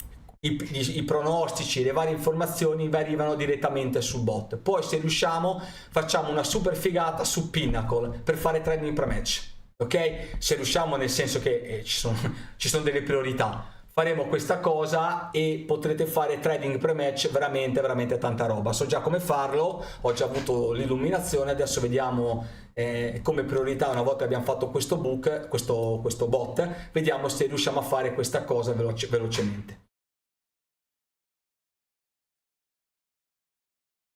i pronostici, le varie informazioni arrivano direttamente sul bot. Poi se riusciamo facciamo una super figata su Pinnacle per fare trading pre-match, ok? Se riusciamo, nel senso che ci sono delle priorità, faremo questa cosa e potrete fare trading pre-match, veramente tanta roba. So già come farlo, ho già avuto l'illuminazione, adesso vediamo come priorità. Una volta che abbiamo fatto questo bot, vediamo se riusciamo a fare questa cosa velocemente.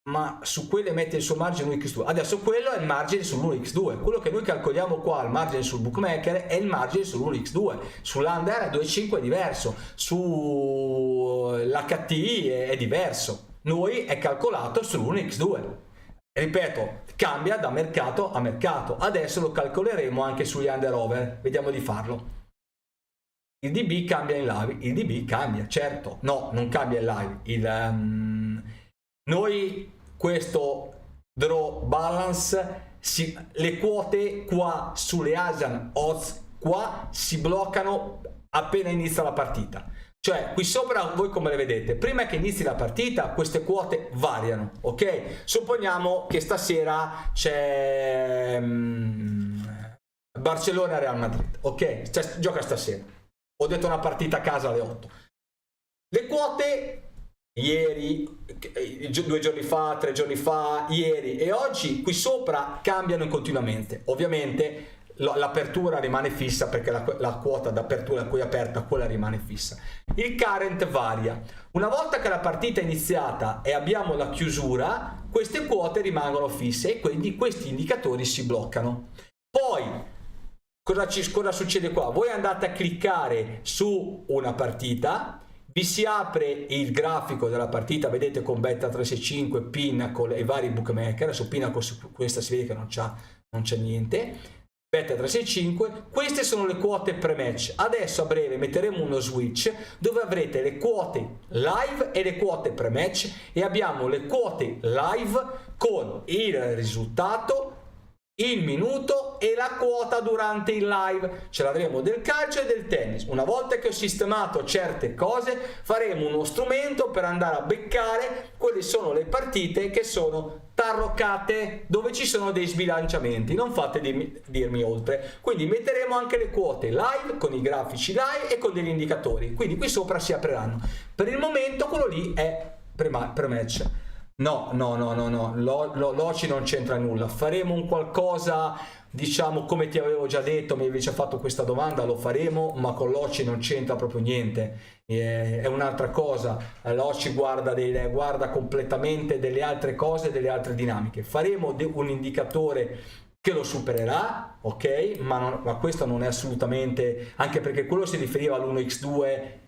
Ma su quelle mette il suo margine 1x2. Adesso quello è il margine sull'1x2. Quello che noi calcoliamo qua, il margine sul bookmaker, è il margine sull'1x2. Sull'under è 2,5 è diverso, sull'HTI è diverso. Noi è calcolato sull'1x2. Ripeto, cambia da mercato a mercato. Adesso lo calcoleremo anche sugli under over. Vediamo di farlo. Il DB cambia in live. Il DB cambia, certo. No, non cambia in live. Noi questo draw balance, le quote qua sulle Asian odds qua si bloccano appena inizia la partita. Cioè qui sopra voi come le vedete, prima che inizi la partita queste quote variano, ok? Supponiamo che stasera c'è Barcellona Real Madrid, ok? Cioè, gioca stasera. Ho detto una partita a casa alle 8. Le quote ieri, 2 giorni fa, 3 giorni fa, ieri e oggi qui sopra cambiano continuamente. Ovviamente l'apertura rimane fissa perché la quota d'apertura a cui è aperta, quella rimane fissa. Il current varia. Una volta che la partita è iniziata e abbiamo la chiusura, queste quote rimangono fisse e quindi questi indicatori si bloccano. Poi cosa succede qua? Voi andate a cliccare su una partita, vi si apre il grafico della partita, vedete, con Beta 365, Pinnacle e vari bookmaker. Su Pinnacle, su questa si vede che non c'è niente. Beta 365, queste sono le quote pre-match. Adesso a breve metteremo uno switch dove avrete le quote live e le quote pre-match, e abbiamo le quote live con il risultato, il minuto e la quota durante il live. Ce l'avremo del calcio e del tennis. Una volta che ho sistemato certe cose, faremo uno strumento per andare a beccare quelle sono le partite che sono tarroccate, dove ci sono dei sbilanciamenti. Non fate dirmi oltre. Quindi metteremo anche le quote live con i grafici live e con degli indicatori. Quindi qui sopra si apriranno. Per il momento quello lì è pre-match. No, l'OCI non c'entra nulla. Faremo un qualcosa diciamo, come ti avevo già detto, mi avevi già fatto questa domanda, lo faremo, ma con l'OCI non c'entra proprio niente, è un'altra cosa. L'OCI guarda completamente delle altre cose, delle altre dinamiche. Faremo un indicatore che lo supererà, ok, ma questo non è assolutamente, anche perché quello si riferiva all'1x2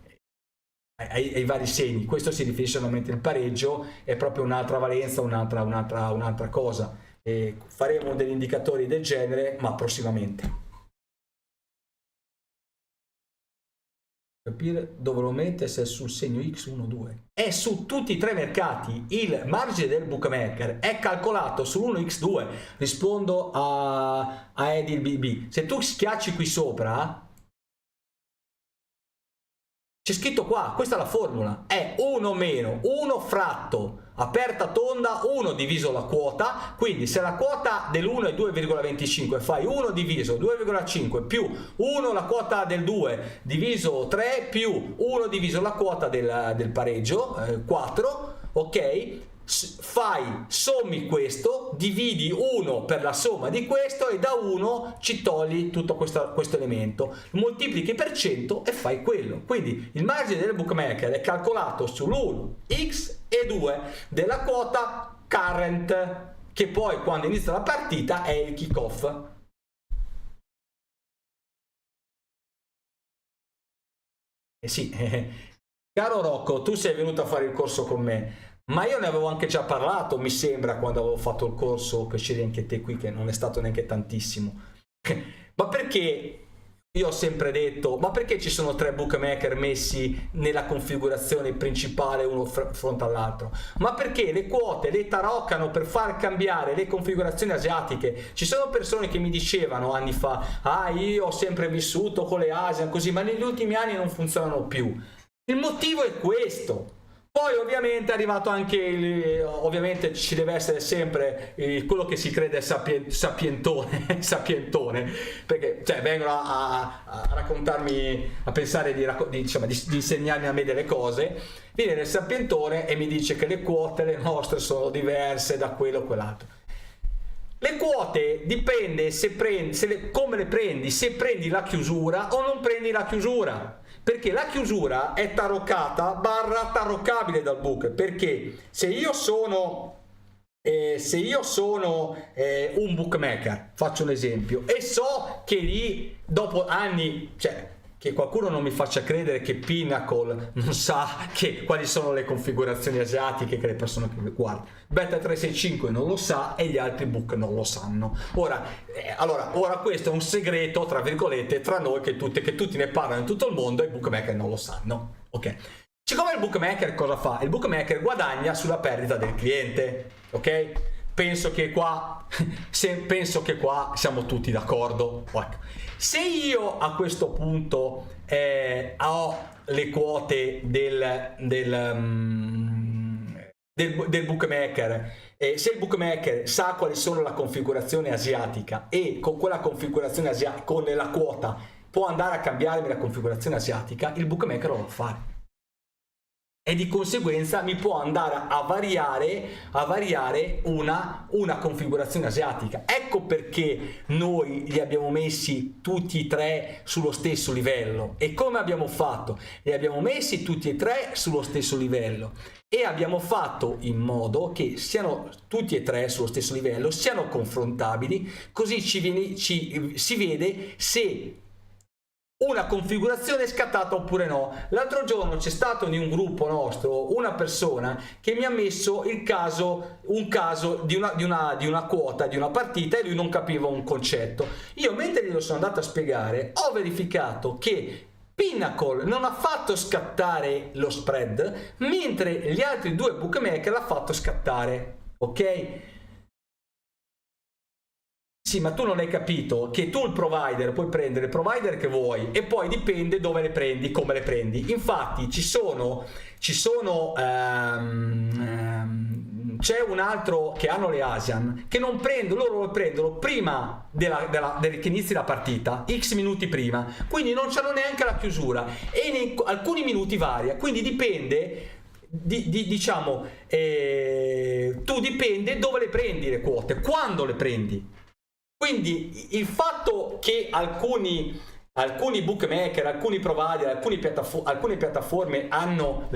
ai vari segni, questo si riferisce solamente al pareggio, è proprio un'altra valenza, un'altra cosa. E faremo degli indicatori del genere, ma prossimamente. Capire dove lo mette, se è sul segno X1, 2. È su tutti e tre i mercati. Il margine del bookmaker è calcolato sull'1x2. Rispondo a Edil BB. Se tu schiacci qui sopra, c'è scritto qua, questa è la formula, è 1 meno 1 fratto aperta tonda 1 diviso la quota, quindi se la quota dell'1 è 2,25 fai 1 diviso 2,5 più 1 la quota del 2 diviso 3 più 1 diviso la quota del pareggio, 4, ok? Sommi questo, dividi 1 per la somma di questo e da 1 ci togli tutto questo elemento, moltiplichi per 100 e fai quello. Quindi il margine del bookmaker è calcolato sull'1, x e 2 della quota current, che poi quando inizia la partita è il kick off. Sì, caro Rocco, tu sei venuto a fare il corso con me, ma io ne avevo anche già parlato, mi sembra, quando avevo fatto il corso, che c'eri anche te qui, che non è stato neanche tantissimo. Ma perché io ho sempre detto, ma perché ci sono 3 bookmaker messi nella configurazione principale uno fronte all'altro? Ma perché le quote le taroccano per far cambiare le configurazioni asiatiche? Ci sono persone che mi dicevano anni fa, io ho sempre vissuto con le Asian così, ma negli ultimi anni non funzionano più. Il motivo è questo. Poi ovviamente è arrivato anche ovviamente ci deve essere sempre quello che si crede sapientone, perché cioè, vengono a raccontarmi, a pensare di insegnarmi a me delle cose, viene il sapientone e mi dice che le quote le nostre sono diverse da quello o quell'altro. Le quote dipende come le prendi, se prendi la chiusura o non prendi la chiusura, perché la chiusura è taroccata / taroccabile dal book, perché se io sono un bookmaker, faccio un esempio, e so che lì dopo anni, cioè che qualcuno non mi faccia credere che Pinnacle non sa quali sono le configurazioni asiatiche che le persone che guardano. Bet365 non lo sa e gli altri book non lo sanno. Ora questo è un segreto, tra virgolette, tra noi, che tutti ne parlano in tutto il mondo e i bookmaker non lo sanno. Ok. Siccome il bookmaker cosa fa? Il bookmaker guadagna sulla perdita del cliente, ok? Penso che qua siamo tutti d'accordo. Se io a questo punto ho le quote del bookmaker, se il bookmaker sa quali sono la configurazione asiatica e con quella configurazione asiatica, con la quota, può andare a cambiarmi la configurazione asiatica, il bookmaker lo va a fare. E di conseguenza mi può andare a variare una configurazione asiatica. Ecco perché noi li abbiamo messi tutti e tre sullo stesso livello. E come abbiamo fatto? Li abbiamo messi tutti e tre sullo stesso livello e abbiamo fatto in modo che siano tutti e tre sullo stesso livello, siano confrontabili, così si vede se una configurazione è scattata oppure no. L'altro giorno c'è stato in un gruppo nostro una persona che mi ha messo un caso di una quota di una partita e lui non capiva un concetto. Io mentre glielo sono andato a spiegare ho verificato che Pinnacle non ha fatto scattare lo spread, mentre gli altri due bookmaker l'ha fatto scattare, ok? Sì, ma tu non hai capito che tu il provider puoi prendere il provider che vuoi e poi dipende dove le prendi, come le prendi. Infatti c'è un altro che hanno le Asian che non prendono, loro lo prendono prima che inizi la partita, x minuti prima, quindi non c'hanno neanche la chiusura e in alcuni minuti varia, quindi dipende. Tu dipende dove le prendi le quote, quando le prendi. Quindi il fatto che alcuni bookmaker, alcuni provider, alcune piattaforme hanno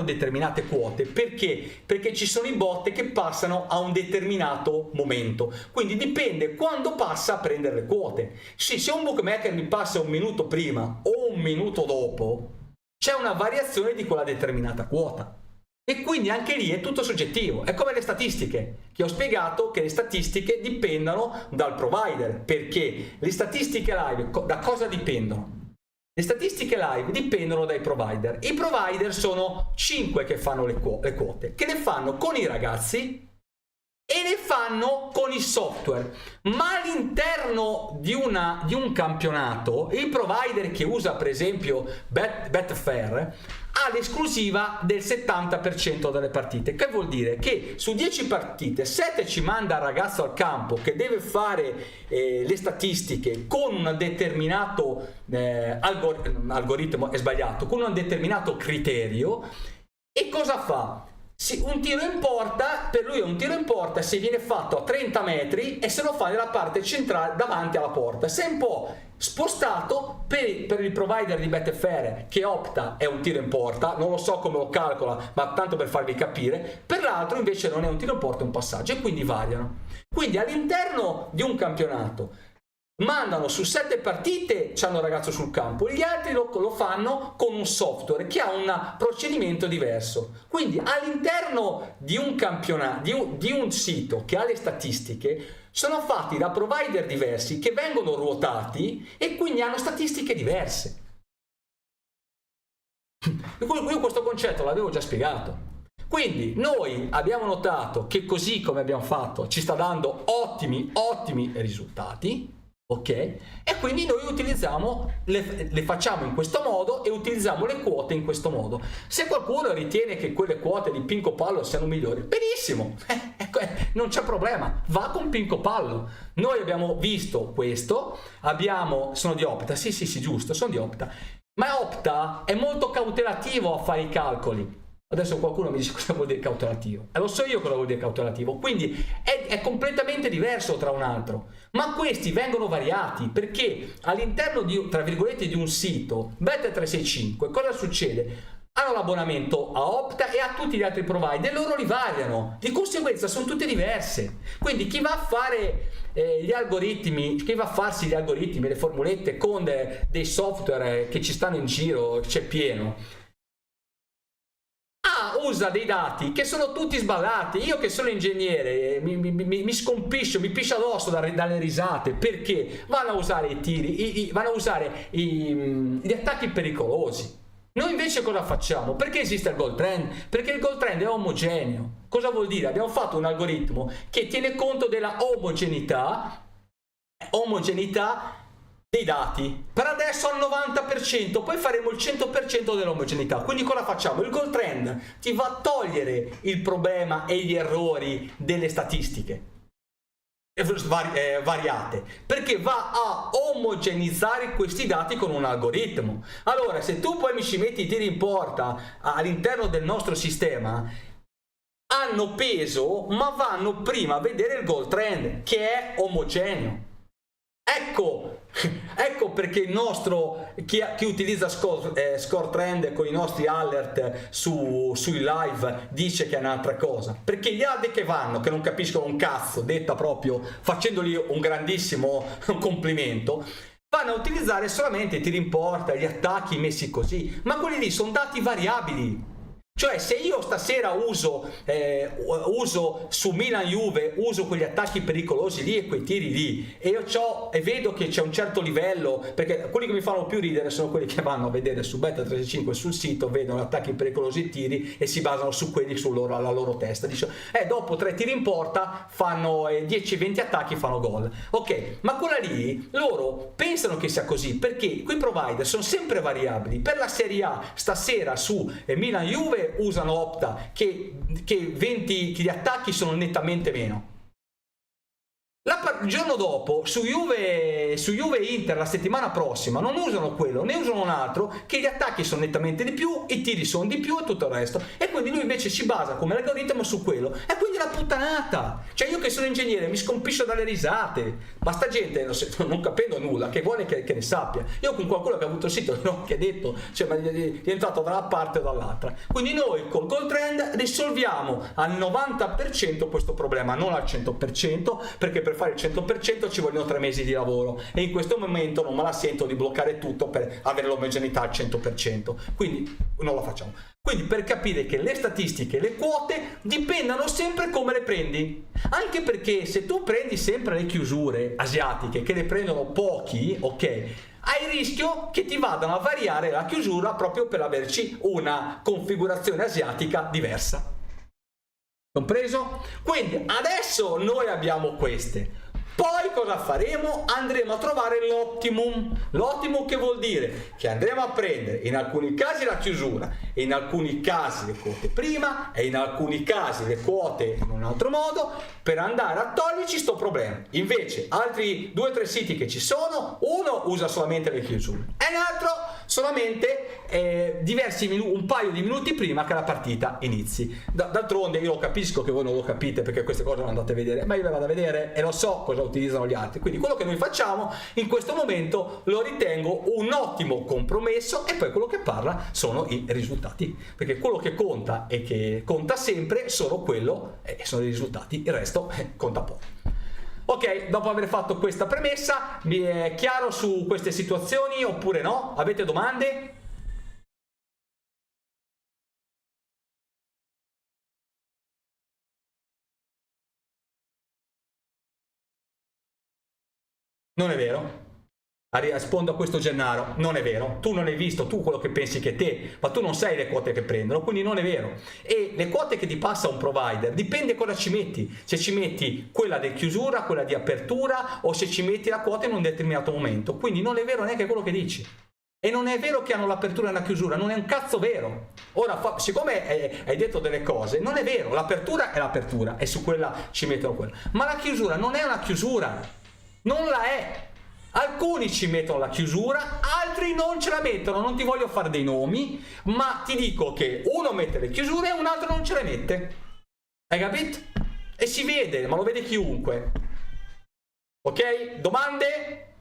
determinate quote, perché ci sono i bot che passano a un determinato momento, quindi dipende quando passa a prendere le quote. Sì, se un bookmaker mi passa un minuto prima o un minuto dopo, c'è una variazione di quella determinata quota. E quindi anche lì è tutto soggettivo, è come le statistiche, che ho spiegato che le statistiche dipendono dal provider, perché le statistiche live da cosa dipendono? Le statistiche live dipendono dai provider. I provider sono 5 che fanno le quote, che le fanno con i ragazzi e le fanno con il software, ma all'interno di un campionato il provider che usa per esempio Betfair ha l'esclusiva del 70% delle partite, che vuol dire che su 10 partite 7 ci manda il ragazzo al campo che deve fare le statistiche con un determinato algoritmo, è sbagliato, con un determinato criterio. E cosa fa? Un tiro in porta, per lui è un tiro in porta se viene fatto a 30 metri e se lo fa nella parte centrale davanti alla porta. Se è un po' spostato per il provider di Betfair che opta è un tiro in porta, non lo so come lo calcola, ma tanto per farvi capire, per l'altro invece non è un tiro in porta, è un passaggio, e quindi variano. Quindi all'interno di un campionato mandano su 7 partite, c'hanno un ragazzo sul campo, gli altri lo fanno con un software che ha un procedimento diverso. Quindi all'interno di un campionato, di un sito che ha le statistiche, sono fatti da provider diversi che vengono ruotati e quindi hanno statistiche diverse. Io questo concetto l'avevo già spiegato. Quindi noi abbiamo notato che così come abbiamo fatto ci sta dando ottimi risultati. Ok, e quindi noi utilizziamo le facciamo in questo modo e utilizziamo le quote in questo modo. Se qualcuno ritiene che quelle quote di Pinco Pallo siano migliori, benissimo, non c'è problema, va con Pinco Pallo. Noi abbiamo visto questo, sono di Opta, sì giusto, sono di Opta, ma Opta è molto cautelativo a fare i calcoli. Adesso qualcuno mi dice cosa vuol dire cautelativo, e lo so io cosa vuol dire cautelativo, quindi è completamente diverso tra un altro, ma questi vengono variati perché all'interno tra virgolette di un sito Bet365 cosa succede? Hanno l'abbonamento a Opta e a tutti gli altri provider, loro li variano, di conseguenza sono tutte diverse. Quindi chi va a fare gli algoritmi, chi va a farsi gli algoritmi, le formulette con dei software che ci stanno in giro, c'è pieno, usa dei dati che sono tutti sballati. Io che sono ingegnere mi scompiscio, mi piscio addosso dalle risate, perché vanno a usare i tiri, vanno a usare gli attacchi pericolosi. Noi invece cosa facciamo? Perché esiste il goal trend? Perché il goal trend è omogeneo. Cosa vuol dire? Abbiamo fatto un algoritmo che tiene conto della omogeneità dei dati. Per adesso al 90%, poi faremo il 100% dell'omogeneità. Quindi cosa facciamo? Il goal trend ti va a togliere il problema e gli errori delle statistiche variate, perché va a omogenizzare questi dati con un algoritmo. Allora, se tu poi mi ci metti i tiri in porta all'interno del nostro sistema, hanno peso, ma vanno prima a vedere il goal trend che è omogeneo. Ecco perché il nostro chi utilizza score trend con i nostri alert sui live dice che è un'altra cosa, perché gli altri che non capiscono un cazzo, detta proprio facendogli un grandissimo complimento, vanno a utilizzare solamente i tiri in porta, gli attacchi messi così, ma quelli lì sono dati variabili. Cioè, se io stasera uso su Milan Juve, uso quegli attacchi pericolosi lì e quei tiri lì, e vedo che c'è un certo livello, perché quelli che mi fanno più ridere sono quelli che vanno a vedere su Bet365 sul sito, vedono attacchi pericolosi e tiri e si basano su quelli alla loro testa. Dice, dopo 3 tiri in porta fanno 10-20 attacchi, fanno gol. Ok, ma quella lì loro pensano che sia così, perché quei provider sono sempre variabili. Per la Serie A stasera su Milan Juve usano Opta che gli attacchi sono nettamente meno. Il giorno dopo su Juve Inter la settimana prossima non usano quello, ne usano un altro che gli attacchi sono nettamente di più, i tiri sono di più e tutto il resto, e quindi lui invece si basa come algoritmo su quello, e quindi una puttanata. Cioè io che sono ingegnere mi scompiscio dalle risate, ma sta gente non capendo nulla, che vuole che ne sappia. Io con qualcuno che ha avuto il sito che ha detto, cioè, ma è entrato da una parte o dall'altra. Quindi noi col Gold Trend risolviamo al 90% questo problema, non al 100%, perché per fare il 100% ci vogliono 3 mesi di lavoro e in questo momento non me la sento di bloccare tutto per avere l'omogeneità al 100%, quindi non lo facciamo. Quindi per capire che le statistiche, le quote dipendono sempre come le prendi, anche perché se tu prendi sempre le chiusure asiatiche che ne prendono pochi, ok, hai il rischio che ti vadano a variare la chiusura proprio per averci una configurazione asiatica diversa. Compreso? Quindi adesso noi abbiamo queste. Poi cosa faremo? Andremo a trovare l'optimum. L'optimum che vuol dire che andremo a prendere in alcuni casi la chiusura, in alcuni casi le quote prima e in alcuni casi le quote in un altro modo per andare a toglierci sto problema. Invece altri 2 o 3 siti che ci sono, uno usa solamente le chiusure e l'altro solamente un paio di minuti prima che la partita inizi. D'altronde io lo capisco che voi non lo capite perché queste cose non andate a vedere, ma io le vado a vedere e lo so cosa utilizzano gli altri. Quindi quello che noi facciamo in questo momento lo ritengo un ottimo compromesso e poi quello che parla sono i risultati, perché quello che conta e che conta sempre sono sono i risultati, il resto conta poco. Ok, dopo aver fatto questa premessa, vi è chiaro su queste situazioni oppure no? Avete domande? Non è vero? Rispondo a questo Gennaro, non è vero, tu non hai visto, tu quello che pensi che te, ma tu non sai le quote che prendono, quindi non è vero. E le quote che ti passa un provider, dipende cosa ci metti, se ci metti quella di chiusura, quella di apertura o se ci metti la quota in un determinato momento, quindi non è vero neanche quello che dici. E non è vero che hanno l'apertura e la chiusura, non è un cazzo vero. Ora, siccome hai detto delle cose, non è vero, l'apertura è l'apertura e su quella ci mettono quella, ma la chiusura non è una chiusura, non la è. Alcuni ci mettono la chiusura, altri non ce la mettono, non ti voglio fare dei nomi, ma ti dico che uno mette le chiusure e un altro non ce le mette. Hai capito? E si vede, ma lo vede chiunque. Ok? Domande?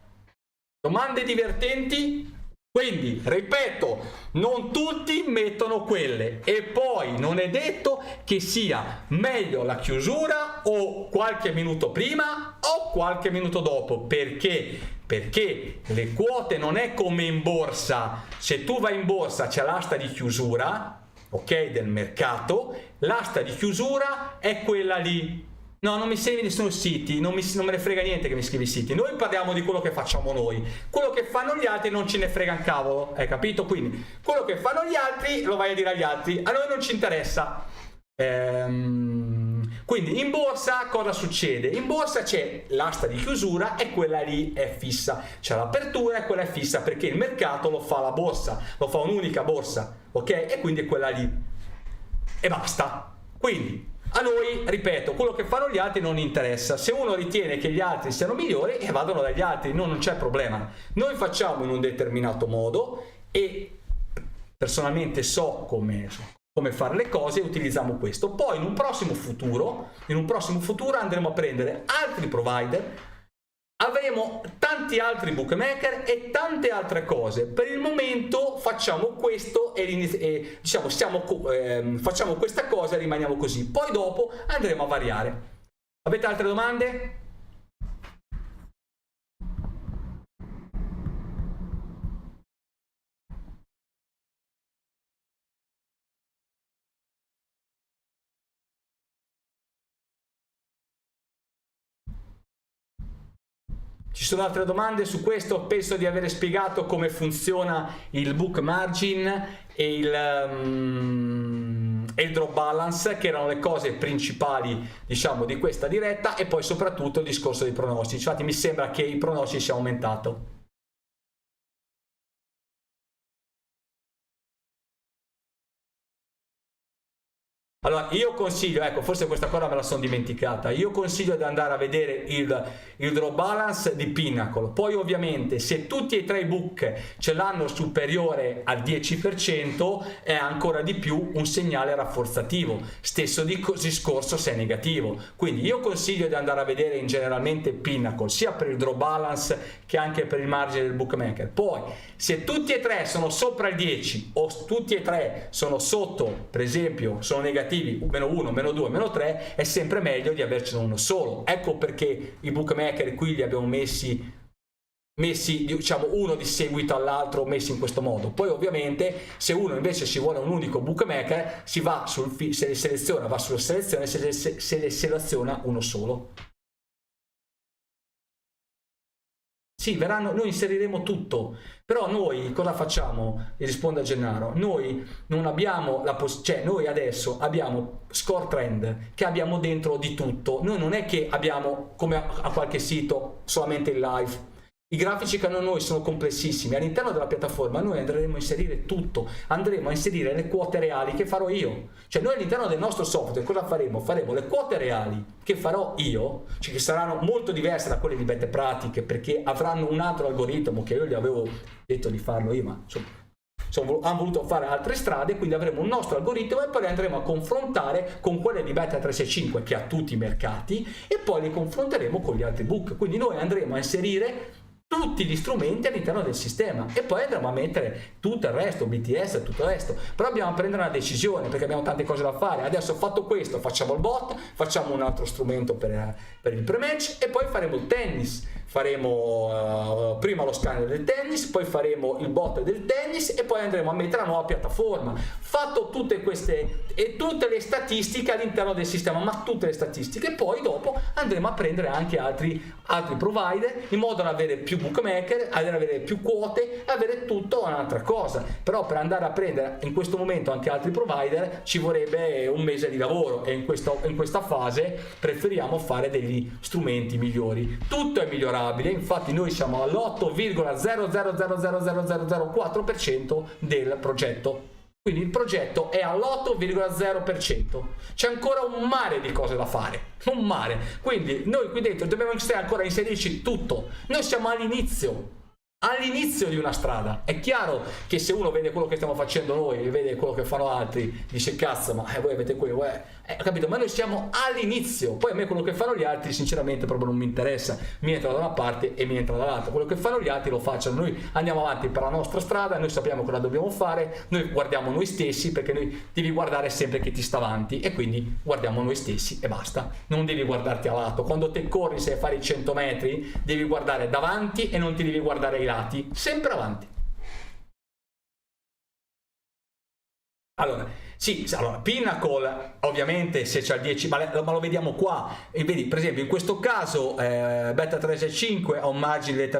Domande divertenti? Quindi, ripeto, non tutti mettono quelle e poi non è detto che sia meglio la chiusura o qualche minuto prima o qualche minuto dopo. Perché? Perché le quote non è come in borsa. Se tu vai in borsa c'è l'asta di chiusura, ok, del mercato, l'asta di chiusura è quella lì. No, non mi segni nessuno siti, non me ne frega niente che mi scrivi siti. Noi parliamo di quello che facciamo noi. Quello che fanno gli altri non ce ne frega un cavolo, hai capito? Quindi, quello che fanno gli altri lo vai a dire agli altri, a noi non ci interessa. Quindi, in borsa cosa succede? In borsa c'è l'asta di chiusura e quella lì è fissa. C'è l'apertura e quella è fissa perché il mercato lo fa la borsa, lo fa un'unica borsa, ok? E quindi è quella lì. E basta. Quindi, a noi, ripeto, quello che fanno gli altri non interessa. Se uno ritiene che gli altri siano migliori, vadano dagli altri, non c'è problema. Noi facciamo in un determinato modo e personalmente so come fare le cose e utilizziamo questo. Poi in un prossimo futuro andremo a prendere altri provider, avremo tanti altri bookmaker e tante altre cose. Per il momento facciamo questo e diciamo facciamo questa cosa e rimaniamo così. Poi dopo andremo a variare. Avete altre domande? Ci sono altre domande su questo? Penso di aver spiegato come funziona il book margin e il drop balance, che erano le cose principali, diciamo, di questa diretta, e poi soprattutto il discorso dei pronostici. Infatti mi sembra che i pronostici sia aumentato. Allora, io consiglio, ecco, forse questa cosa me la sono dimenticata, io consiglio di andare a vedere il draw balance di Pinnacle. Poi ovviamente se tutti e tre i book ce l'hanno superiore al 10% è ancora di più un segnale rafforzativo. Stesso discorso se è negativo. Quindi io consiglio di andare a vedere in generalmente Pinnacle, sia per il draw balance che anche per il margine del bookmaker. Poi se tutti e tre sono sopra il 10 o tutti e tre sono sotto, per esempio sono negativi, meno 1, meno 2, meno 3, è sempre meglio di avercene uno solo. Ecco perché i bookmaker qui li abbiamo messi diciamo uno di seguito all'altro, messi in questo modo. Poi ovviamente se uno invece si vuole un unico bookmaker, si va se le seleziona, va sulla selezione, se le seleziona uno solo. Sì, noi inseriremo tutto, però noi cosa facciamo? Risponde a Gennaro. Noi non abbiamo cioè noi adesso abbiamo Score Trend che abbiamo dentro di tutto. Noi non è che abbiamo come a qualche sito solamente il live. I grafici che hanno noi sono complessissimi. All'interno della piattaforma noi andremo a inserire tutto, andremo a inserire le quote reali che farò io. Cioè noi all'interno del nostro software cosa faremo? Faremo le quote reali che farò io, cioè che saranno molto diverse da quelle di Bette Pratiche, perché avranno un altro algoritmo che io gli avevo detto di farlo io, ma insomma hanno voluto fare altre strade, quindi avremo un nostro algoritmo e poi le andremo a confrontare con quelle di Bet365 che ha tutti i mercati e poi le confronteremo con gli altri book. Quindi noi andremo a inserire tutti gli strumenti all'interno del sistema e poi andremo a mettere tutto il resto, BTS e tutto il resto. Però dobbiamo prendere una decisione perché abbiamo tante cose da fare. Adesso fatto questo, facciamo il bot, facciamo un altro strumento per il pre-match e poi faremo il tennis. Faremo prima lo scanner del tennis, poi faremo il bot del tennis e poi andremo a mettere la nuova piattaforma. Fatto tutte queste e tutte le statistiche all'interno del sistema, ma tutte le statistiche, poi dopo andremo a prendere anche altri provider in modo da avere più bookmaker, avere più quote, avere tutto un'altra cosa. Però per andare a prendere in questo momento anche altri provider ci vorrebbe un mese di lavoro e in questa fase preferiamo fare degli strumenti migliori. Tutto è migliorabile, infatti noi siamo all'8,0000004% del progetto. Quindi il progetto è all'8,0%. C'è ancora un mare di cose da fare, un mare. Quindi noi qui dentro dobbiamo ancora inserirci tutto. Noi siamo all'inizio di una strada. È chiaro che se uno vede quello che stiamo facendo noi e vede quello che fanno altri, dice cazzo, ma voi avete quello, capito? Ma noi siamo all'inizio. Poi a me quello che fanno gli altri sinceramente proprio non mi interessa, mi entra da una parte e mi entra dall'altra. Quello che fanno gli altri lo facciano, noi andiamo avanti per la nostra strada, noi sappiamo cosa dobbiamo fare, noi guardiamo noi stessi, perché noi devi guardare sempre che ti sta avanti e quindi guardiamo noi stessi e basta. Non devi guardarti a lato. Quando te corri, se fai i 100 metri, devi guardare davanti e non ti devi guardare ai lati, sempre avanti. Allora, sì, allora, Pinnacle ovviamente se c'è il 10, ma lo vediamo qua, e vedi per esempio in questo caso Bet365 ha un margine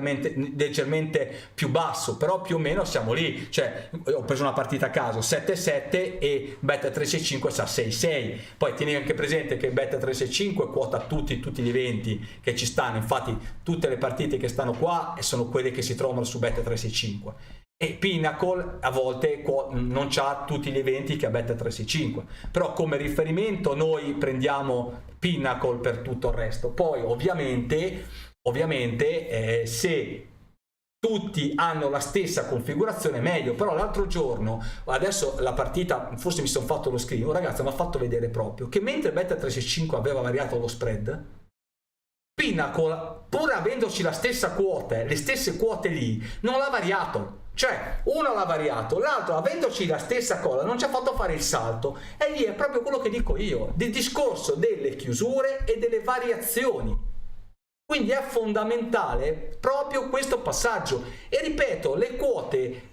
leggermente più basso, però più o meno siamo lì, cioè ho preso una partita a caso 7-7 e Bet365 sa 6-6. Poi tieni anche presente che Bet365 quota tutti gli eventi che ci stanno, infatti tutte le partite che stanno qua sono quelle che si trovano su Bet365. E Pinnacle a volte non c'ha tutti gli eventi che ha Bet365, però come riferimento noi prendiamo Pinnacle per tutto il resto. Poi ovviamente se tutti hanno la stessa configurazione meglio. Però l'altro giorno, adesso la partita, forse mi sono fatto lo screen, un ragazzo mi ha fatto vedere proprio che mentre Bet365 aveva variato lo spread, Pinnacle, pur avendoci la stessa quota, le stesse quote lì, non l'ha variato. Cioè, uno l'ha variato, l'altro, avendoci la stessa cosa, non ci ha fatto fare il salto. E lì è proprio quello che dico io, del discorso delle chiusure e delle variazioni. Quindi è fondamentale proprio questo passaggio. E ripeto, le quote,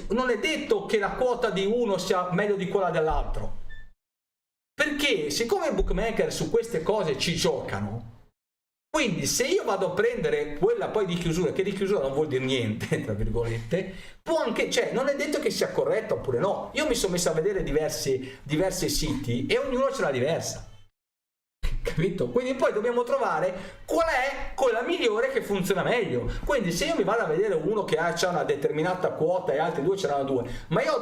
non è detto che la quota di uno sia meglio di quella dell'altro. Perché siccome i bookmaker su queste cose ci giocano, quindi se io vado a prendere quella poi di chiusura, che di chiusura non vuol dire niente, tra virgolette, può anche, cioè non è detto che sia corretta oppure no. Io mi sono messo a vedere diversi siti e ognuno ce l'ha diversa. capito? Quindi poi dobbiamo trovare qual è quella migliore che funziona meglio. Quindi se io mi vado a vedere uno che c'ha una determinata quota e altri due ce l'hanno due, ma io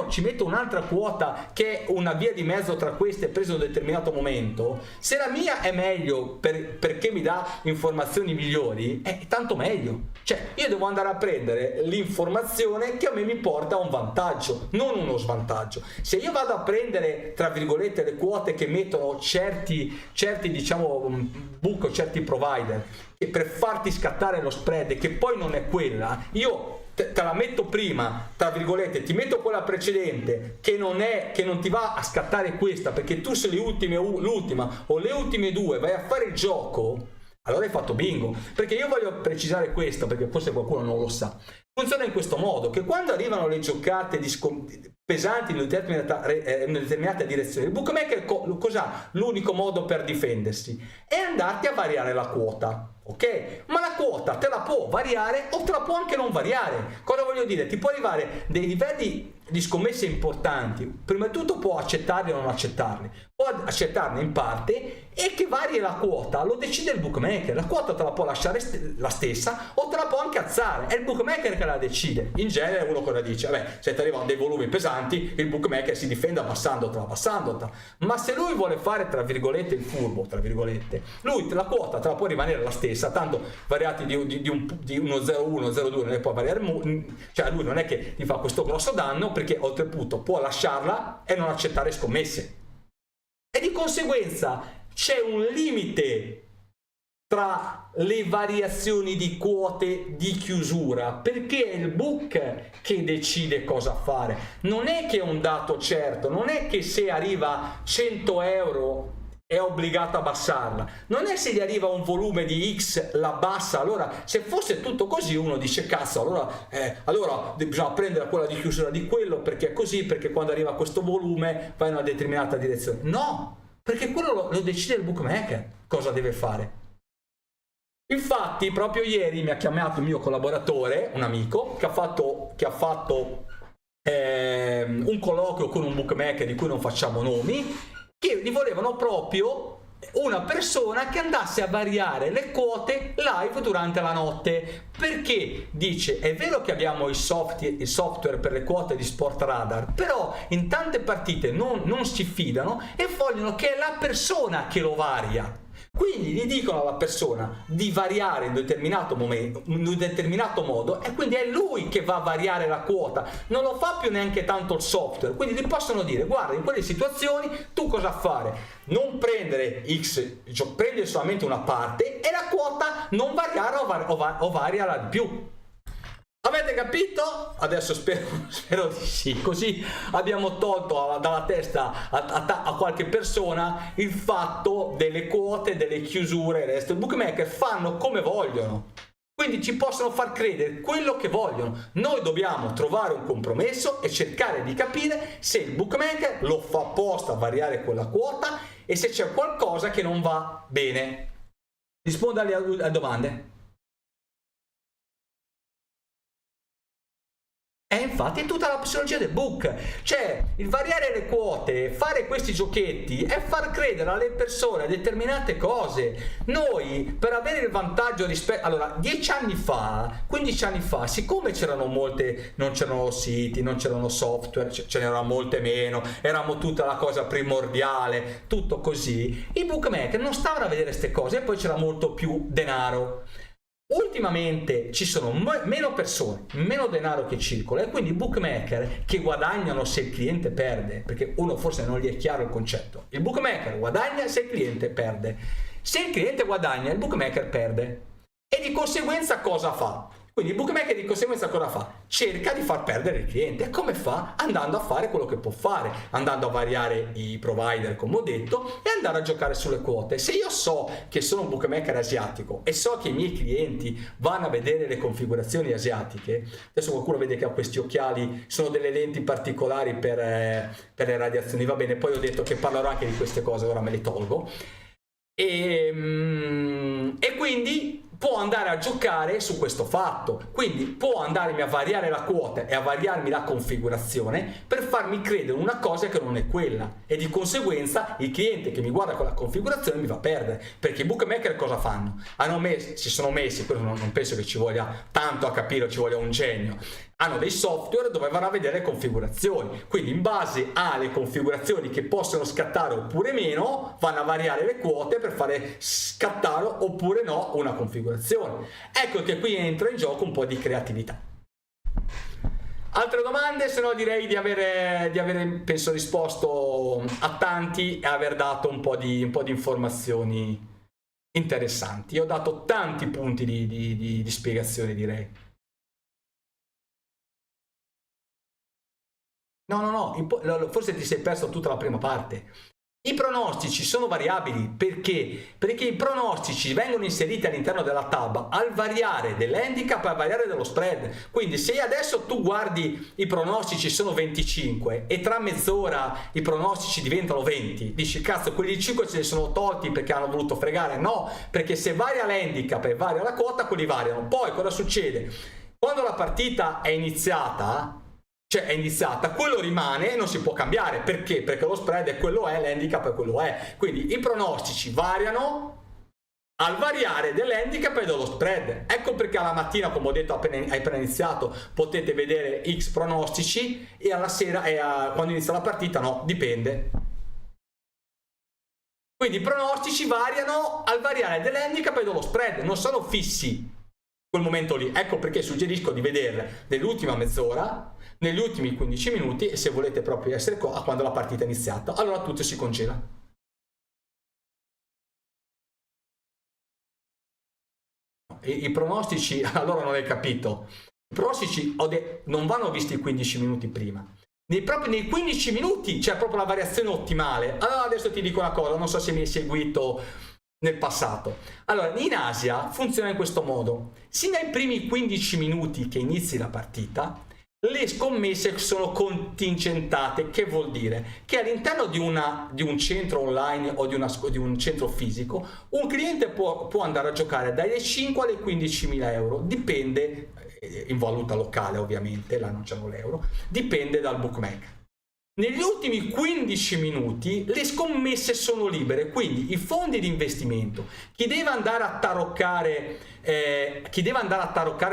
ci metto un'altra quota che è una via di mezzo tra queste prese in un determinato momento, se la mia è meglio perché mi dà informazioni migliori, è tanto meglio. Cioè io devo andare a prendere l'informazione che a me mi porta a un vantaggio, non uno svantaggio. Se io vado a prendere, tra virgolette, le quote che mettono certi diciamo book o certi provider, e per farti scattare lo spread, che poi non è quella, io te la metto prima, tra virgolette, ti metto quella precedente che non ti va a scattare questa, perché tu se l'ultima o le ultime due vai a fare il gioco, allora hai fatto bingo. Perché io voglio precisare questo, perché forse qualcuno non lo sa. Funziona in questo modo, che quando arrivano le giocate pesanti in una determinata direzione, il bookmaker cos'ha? L'unico modo per difendersi è andarti a variare la quota, ok? Ma la quota te la può variare o te la può anche non variare. Cosa voglio dire? Ti può arrivare dei livelli di scommesse importanti, prima di tutto può accettarli o non accettarli, può accettarne in parte, e che varie la quota lo decide il bookmaker. La quota te la può lasciare la stessa o te la può anche alzare, è il bookmaker che la decide. In genere uno cosa dice? Vabbè, se ti arrivano dei volumi pesanti il bookmaker si difende abbassandotela, ma se lui vuole fare, tra virgolette, il furbo, tra virgolette, lui la quota te la può rimanere la stessa, tanto variati di uno 0,1, 0,2 non ne può variare, cioè lui non è che ti fa questo grosso danno, perché oltretutto può lasciarla e non accettare scommesse, e di conseguenza c'è un limite tra le variazioni di quote di chiusura, perché è il book che decide cosa fare. Non è che è un dato certo, non è che se arriva 100 euro è obbligato a abbassarla, non è se gli arriva un volume di X la bassa. Allora se fosse tutto così uno dice cazzo, allora bisogna prendere quella di chiusura di quello, perché è così, perché quando arriva questo volume va in una determinata direzione. No, perché quello lo decide il bookmaker cosa deve fare. Infatti proprio ieri mi ha chiamato il mio collaboratore, un amico che ha fatto un colloquio con un bookmaker di cui non facciamo nomi, che gli volevano proprio una persona che andasse a variare le quote live durante la notte, perché dice: è vero che abbiamo il software per le quote di Sportradar, però in tante partite non si fidano e vogliono che è la persona che lo varia. Quindi gli dicono alla persona di variare in un determinato modo, e quindi è lui che va a variare la quota, non lo fa più neanche tanto il software. Quindi gli possono dire: guarda, in quelle situazioni tu cosa fare? Non prendere X, cioè prendere solamente una parte e la quota non variare o variala di più. Avete capito? Adesso spero di sì, così abbiamo tolto dalla testa a qualche persona il fatto delle quote, delle chiusure. Il resto, i bookmaker fanno come vogliono, quindi ci possono far credere quello che vogliono. Noi dobbiamo trovare un compromesso e cercare di capire se il bookmaker lo fa apposta a variare quella quota e se c'è qualcosa che non va bene. Rispondo alle domande. E infatti è tutta la psicologia del book, cioè il variare le quote, fare questi giochetti è far credere alle persone a determinate cose. Noi, per avere il vantaggio rispetto, allora 10 anni fa, 15 anni fa, siccome non c'erano siti, non c'erano software, ce n'erano molte meno, eravamo tutta la cosa primordiale, tutto così, i bookmaker non stavano a vedere queste cose e poi c'era molto più denaro. Ultimamente ci sono meno persone, meno denaro che circola, e quindi i bookmaker che guadagnano se il cliente perde, perché uno forse non gli è chiaro il concetto. Il bookmaker guadagna se il cliente perde. Se il cliente guadagna, il bookmaker perde, e di conseguenza cosa fa? Quindi il bookmaker di conseguenza cosa fa? Cerca di far perdere il cliente. E come fa? Andando a fare quello che può fare, andando a variare i provider, come ho detto, e andare a giocare sulle quote. Se io so che sono un bookmaker asiatico e so che i miei clienti vanno a vedere le configurazioni asiatiche, adesso qualcuno vede che ha questi occhiali, sono delle lenti particolari per le radiazioni, va bene, poi ho detto che parlerò anche di queste cose, ora me le tolgo. E quindi può andare a giocare su questo fatto, quindi può andarmi a variare la quota e a variarmi la configurazione per farmi credere una cosa che non è quella, e di conseguenza il cliente che mi guarda con la configurazione mi va a perdere, perché i bookmaker cosa fanno? Si sono messi, però non penso che ci voglia tanto a capire, ci voglia un genio, hanno dei software dove vanno a vedere le configurazioni, quindi in base alle configurazioni che possono scattare oppure meno vanno a variare le quote per fare scattare oppure no una configurazione. Ecco che qui entra in gioco un po' di creatività. Altre domande? Se no direi di avere penso risposto a tanti e aver dato un po' di informazioni interessanti. Io ho dato tanti punti di spiegazione, direi. No, forse ti sei perso tutta la prima parte. I pronostici sono variabili perché i pronostici vengono inseriti all'interno della tab al variare dell'handicap e al variare dello spread. Quindi se adesso tu guardi i pronostici sono 25 e tra mezz'ora i pronostici diventano 20, dici cazzo quelli 5 ce li sono tolti perché hanno voluto fregare. No, perché se varia l'handicap e varia la quota, quelli variano. Poi cosa succede? Quando la partita è iniziata, quello rimane e non si può cambiare. Perché? Perché lo spread è quello è, l'handicap è quello è. Quindi i pronostici variano al variare dell'handicap e dello spread. Ecco perché alla mattina, come ho detto appena iniziato, potete vedere X pronostici e alla sera quando inizia la partita no, dipende. Quindi i pronostici variano al variare dell'handicap e dello spread, non sono fissi quel momento lì. Ecco perché suggerisco di vederle nell'ultima mezz'ora, negli ultimi 15 minuti e se volete proprio essere qua quando la partita è iniziata, allora tutto si congela. I pronostici, allora non hai capito, i pronostici non vanno visti 15 minuti prima, proprio nei 15 minuti c'è proprio la variazione ottimale. Allora adesso ti dico una cosa, non so se mi hai seguito nel passato. Allora in Asia funziona in questo modo: sin dai primi 15 minuti che inizi la partita le scommesse sono contingentate. Che vuol dire? Che all'interno di un centro online o di un centro fisico un cliente può andare a giocare dai 5 alle 15.000 euro, dipende, in valuta locale ovviamente, là non c'hanno l'euro, dipende dal bookmaker. Negli ultimi 15 minuti le scommesse sono libere, quindi i fondi di investimento, chi deve andare a taroccare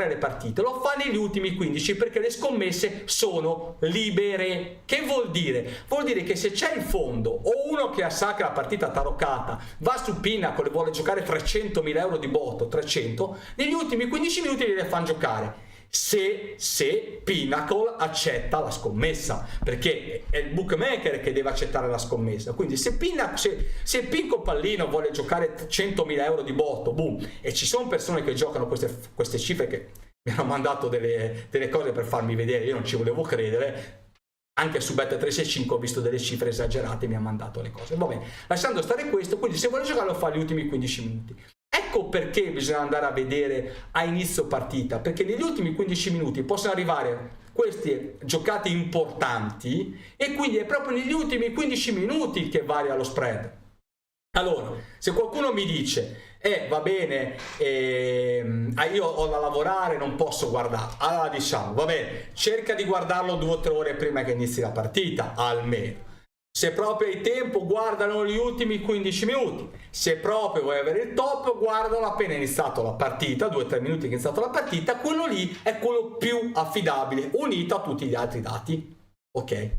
le partite lo fa negli ultimi 15 perché le scommesse sono libere. Che vuol dire? Vuol dire che se c'è il fondo o uno che sa che la partita taroccata va su Pinnacle e vuole giocare 300.000 euro di botto, 300, negli ultimi 15 minuti li fanno giocare. Se Pinnacle accetta la scommessa, perché è il bookmaker che deve accettare la scommessa. Quindi se Pinco Pallino vuole giocare 100.000 euro di botto, boom, e ci sono persone che giocano queste cifre, che mi hanno mandato delle cose per farmi vedere, io non ci volevo credere, anche su Bet365 ho visto delle cifre esagerate e mi ha mandato le cose. Va bene, lasciando stare questo, quindi se vuole giocare lo fa gli ultimi 15 minuti. Ecco perché bisogna andare a vedere a inizio partita, perché negli ultimi 15 minuti possono arrivare queste giocate importanti e quindi è proprio negli ultimi 15 minuti che varia lo spread. Allora, se qualcuno mi dice va bene, io ho da lavorare, non posso guardare, allora diciamo, va bene, cerca di guardarlo 2 o 3 ore prima che inizi la partita, almeno. Se proprio hai tempo, guardano gli ultimi 15 minuti. Se proprio vuoi avere il top, guardalo appena iniziato la partita, 2 o 3 minuti che è iniziata la partita. Quello lì è quello più affidabile, unito a tutti gli altri dati. Ok.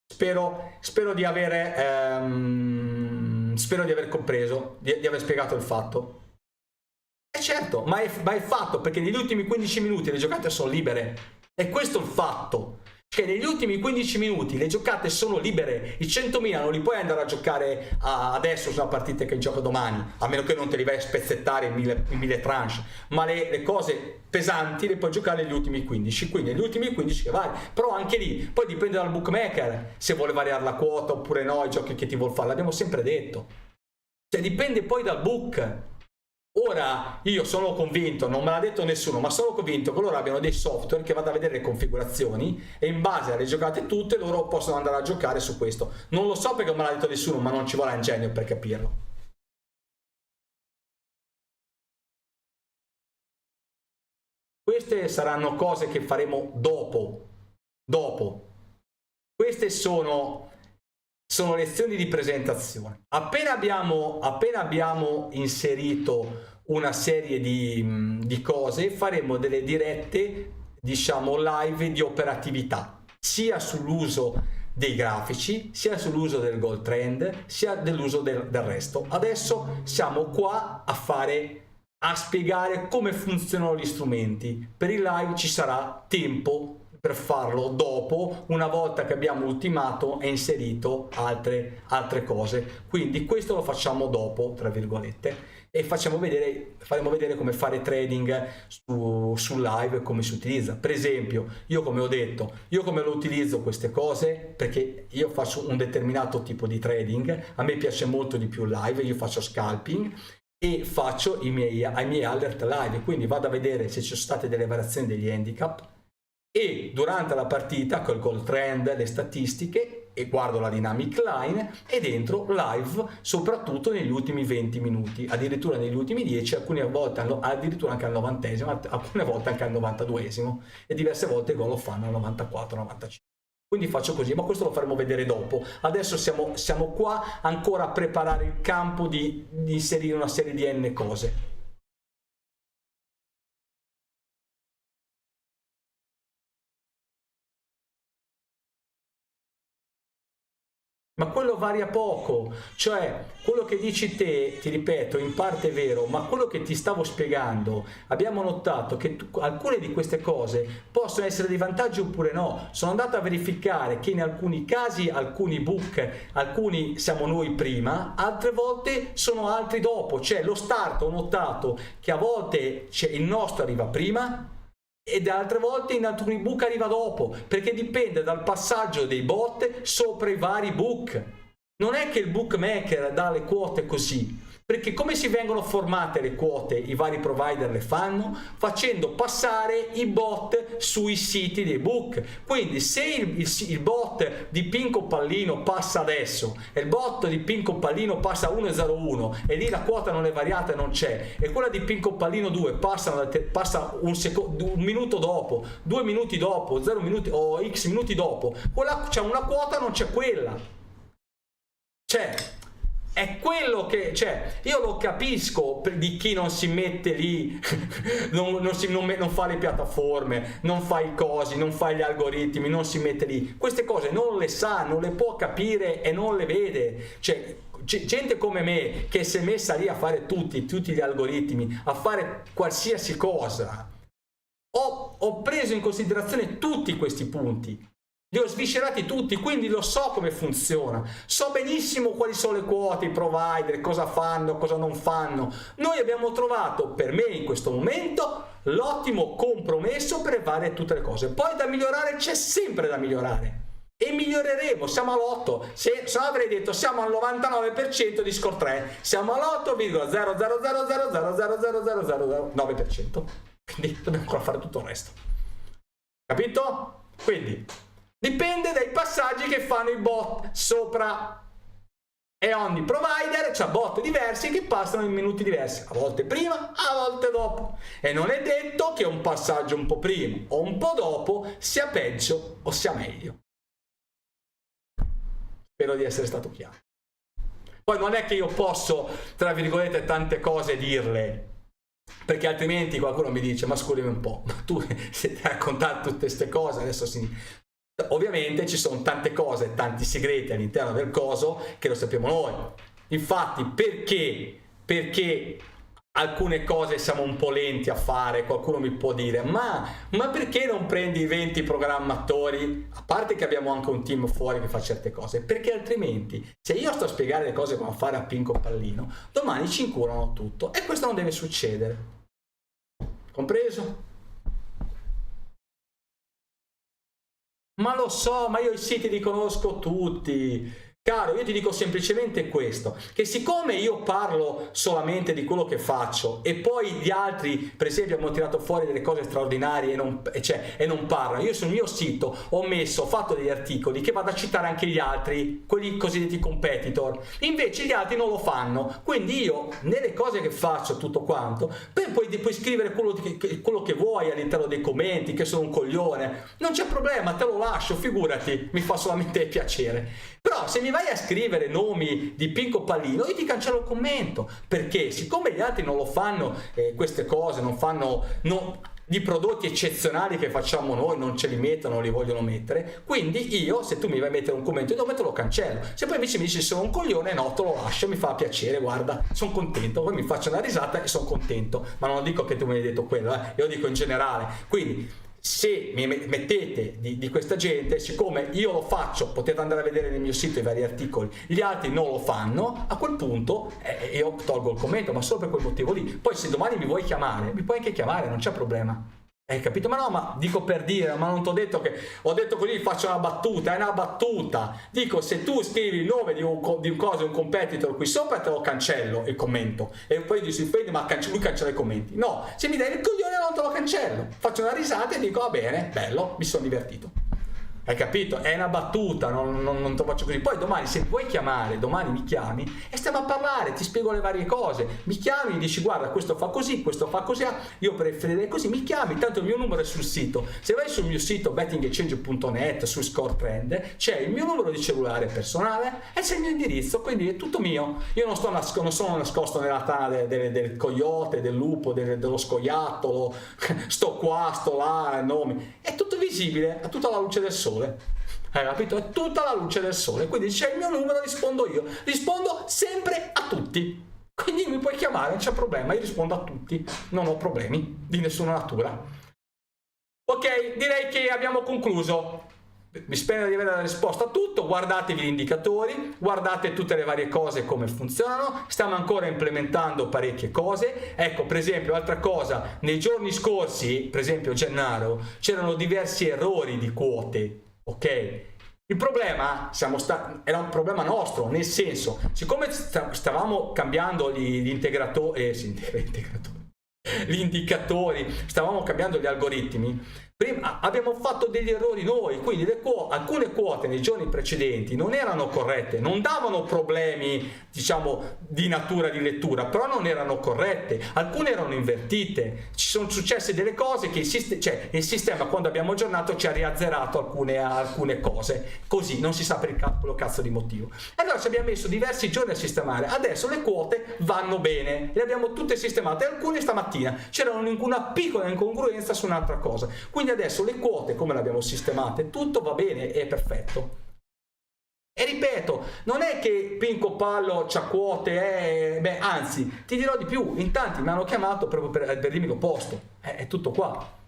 Spero di aver compreso, di aver spiegato il fatto. Certo, ma è fatto, perché negli ultimi 15 minuti le giocate sono libere. E questo è il fatto. Che negli ultimi 15 minuti le giocate sono libere, i 100.000 non li puoi andare a giocare adesso sulla partita che gioca domani, a meno che non te li vai a spezzettare in mille tranche, ma le cose pesanti le puoi giocare negli ultimi 15, quindi negli ultimi 15 che vari, però anche lì poi dipende dal bookmaker se vuole variare la quota oppure no, i giochi che ti vuol fare, l'abbiamo sempre detto, cioè dipende poi dal book. Ora io sono convinto, non me l'ha detto nessuno, ma sono convinto che loro abbiano dei software che vanno a vedere le configurazioni e in base alle giocate tutte loro possono andare a giocare su questo. Non lo so perché non me l'ha detto nessuno, ma non ci vuole ingegno per capirlo. Queste saranno cose che faremo dopo. Queste sono lezioni di presentazione. Appena abbiamo inserito una serie di cose, faremo delle dirette, diciamo live, di operatività, sia sull'uso dei grafici, sia sull'uso del goal trend, sia dell'uso del resto. Adesso siamo qua a spiegare come funzionano gli strumenti. Per il live ci sarà tempo per farlo dopo, una volta che abbiamo ultimato e inserito altre cose. Quindi questo lo facciamo dopo, tra virgolette, e faremo vedere come fare trading sul live, come si utilizza. Per esempio, io come ho detto, io come lo utilizzo queste cose, perché io faccio un determinato tipo di trading, a me piace molto di più live, io faccio scalping e faccio i miei alert live, quindi vado a vedere se ci sono state delle variazioni degli handicap, e durante la partita col goal trend, le statistiche, e guardo la dynamic line, e dentro live soprattutto negli ultimi 20 minuti, addirittura negli ultimi 10, alcune volte addirittura anche al 90esimo, alcune volte anche al 92esimo, e diverse volte i gol lo fanno al 94-95. Quindi faccio così, ma questo lo faremo vedere dopo. Adesso siamo qua ancora a preparare il campo di inserire una serie di n cose. Ma quello varia poco, cioè quello che dici te, ti ripeto, in parte è vero, ma quello che ti stavo spiegando, abbiamo notato che alcune di queste cose possono essere di vantaggio oppure no. Sono andato a verificare che in alcuni casi, alcuni book, alcuni siamo noi prima, altre volte sono altri dopo, cioè lo start ho notato che a volte il nostro arriva prima, ed altre volte in alcuni book arriva dopo, perché dipende dal passaggio dei bot sopra i vari book. Non è che il bookmaker dà le quote così, perché come si vengono formate le quote, i vari provider le fanno facendo passare i bot sui siti dei book. Quindi se il bot di Pinco Pallino passa adesso e il bot di Pinco Pallino passa 1.01 e lì la quota non è variata e non c'è, e quella di Pinco Pallino 2 passa un minuto dopo, 2 minuti dopo, 0 minuti o x minuti dopo, quella c'è una quota, non c'è quella. Cioè è quello che, cioè, io lo capisco di chi non si mette lì, non fa le piattaforme, non fa i cosi, non fa gli algoritmi, non si mette lì. Queste cose non le sa, non le può capire e non le vede. Cioè, gente come me che si è messa lì a fare tutti gli algoritmi, a fare qualsiasi cosa. Ho preso in considerazione tutti questi punti. Li ho sviscerati tutti, quindi lo so come funziona, so benissimo quali sono le quote, i provider, cosa fanno, cosa non fanno. Noi abbiamo trovato, per me in questo momento, l'ottimo compromesso per fare tutte le cose. Poi da migliorare c'è sempre da migliorare e miglioreremo, siamo all'8, se no avrei detto siamo al 99% di score 3, siamo all'8,00000000009%, quindi dobbiamo ancora fare tutto il resto. Capito? Quindi dipende dai passaggi che fanno i bot sopra, e ogni provider c'ha bot diversi che passano in minuti diversi, a volte prima, a volte dopo, e non è detto che un passaggio un po' prima o un po' dopo sia peggio o sia meglio. Spero di essere stato chiaro. Poi non è che io posso, tra virgolette, tante cose dirle, perché altrimenti qualcuno mi dice: ma scusami un po', ma tu stai raccontando tutte queste cose adesso Ovviamente ci sono tante cose, tanti segreti all'interno del coso che lo sappiamo noi. Infatti, perché alcune cose siamo un po' lenti a fare? Qualcuno mi può dire: ma perché non prendi 20 programmatori? A parte che abbiamo anche un team fuori che fa certe cose, perché altrimenti se io sto a spiegare le cose come fare a Pinco Pallino, domani ci incurano tutto, e questo non deve succedere. Compreso? Ma lo so, ma io i siti li conosco tutti. Caro, io ti dico semplicemente questo, che siccome io parlo solamente di quello che faccio e poi gli altri, per esempio, hanno tirato fuori delle cose straordinarie e non parlano, io sul mio sito ho fatto degli articoli che vado a citare anche gli altri, quelli cosiddetti competitor, invece gli altri non lo fanno, quindi io nelle cose che faccio tutto quanto, puoi scrivere quello che vuoi all'interno dei commenti, che sono un coglione, non c'è problema, te lo lascio, figurati, mi fa solamente piacere. Però se mi vai a scrivere nomi di Pinco Pallino, io ti cancello il commento, perché siccome gli altri non lo fanno, queste cose non fanno di prodotti eccezionali che facciamo noi, non ce li mettono, non li vogliono mettere, quindi io, se tu mi vai a mettere un commento di nome, te lo cancello. Se poi invece mi dici sono un coglione, no, te lo lascio, mi fa piacere, guarda, sono contento, poi mi faccio una risata e sono contento, ma non dico che tu mi hai detto quello, io dico in generale. Quindi se mi mettete di questa gente, siccome io lo faccio, potete andare a vedere nel mio sito i vari articoli, gli altri non lo fanno, a quel punto io tolgo il commento, ma solo per quel motivo lì. Poi se domani mi vuoi chiamare, mi puoi anche chiamare, non c'è problema. Hai capito? Ma no, ma dico per dire, ma non ti ho detto che ho detto così, faccio una battuta, è una battuta. Dico, se tu scrivi il nome di un competitor qui sopra, te lo cancello il commento. E poi dici, ma lui cancella i commenti. No, se mi dai il coglione non te lo cancello. Faccio una risata e dico, va bene, bello, mi sono divertito. Hai capito? È una battuta, non te lo faccio così. Poi domani, se vuoi chiamare, domani mi chiami e stiamo a parlare, ti spiego le varie cose. Mi chiami, dici guarda, questo fa così, io preferirei così, mi chiami, tanto il mio numero è sul sito. Se vai sul mio sito bettingexchange.net, su ScoreTrend, c'è il mio numero di cellulare personale e c'è il mio indirizzo, quindi è tutto mio. Io non sono nascosto nella tana del coyote, del lupo, dello scoiattolo, sto qua, sto là, nomi. È tutto visibile, a tutta la luce del sole. Hai capito? È tutta la luce del sole, quindi c'è il mio numero, rispondo io, rispondo sempre a tutti, quindi mi puoi chiamare, non c'è problema, io rispondo a tutti, non ho problemi di nessuna natura. Ok, direi che abbiamo concluso. Mi spero di avere la risposta a tutto. Guardatevi gli indicatori, guardate tutte le varie cose come funzionano, stiamo ancora implementando parecchie cose. Ecco, per esempio, altra cosa, nei giorni scorsi, per esempio gennaio, c'erano diversi errori di quote, ok? Il problema era un problema nostro, nel senso, siccome stavamo cambiando gli indicatori, stavamo cambiando gli algoritmi, prima abbiamo fatto degli errori noi, quindi alcune quote nei giorni precedenti non erano corrette, non davano problemi, diciamo, di natura di lettura, però non erano corrette, alcune erano invertite, ci sono successe delle cose che il sistema, quando abbiamo aggiornato, ci ha riazzerato alcune cose, così non si sa per il cazzo di motivo. E allora ci abbiamo messo diversi giorni a sistemare, adesso le quote vanno bene, le abbiamo tutte sistemate, alcune stamattina c'era una piccola incongruenza su un'altra cosa, quindi adesso le quote, come le abbiamo sistemate, tutto va bene, è perfetto. E ripeto, non è che Pinco Pallo c'ha quote, anzi, ti dirò di più, in tanti mi hanno chiamato proprio per dirmi l'opposto, è tutto qua.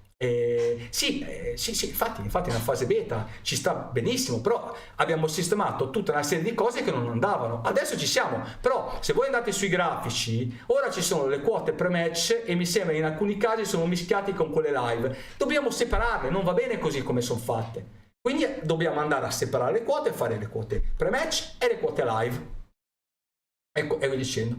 Sì, infatti nella fase beta ci sta benissimo, però abbiamo sistemato tutta una serie di cose che non andavano. Adesso ci siamo, però se voi andate sui grafici, ora ci sono le quote pre-match e mi sembra in alcuni casi sono mischiati con quelle live. Dobbiamo separarle, non va bene così come sono fatte. Quindi dobbiamo andare a separare le quote e fare le quote pre-match e le quote live. Ecco, e via dicendo.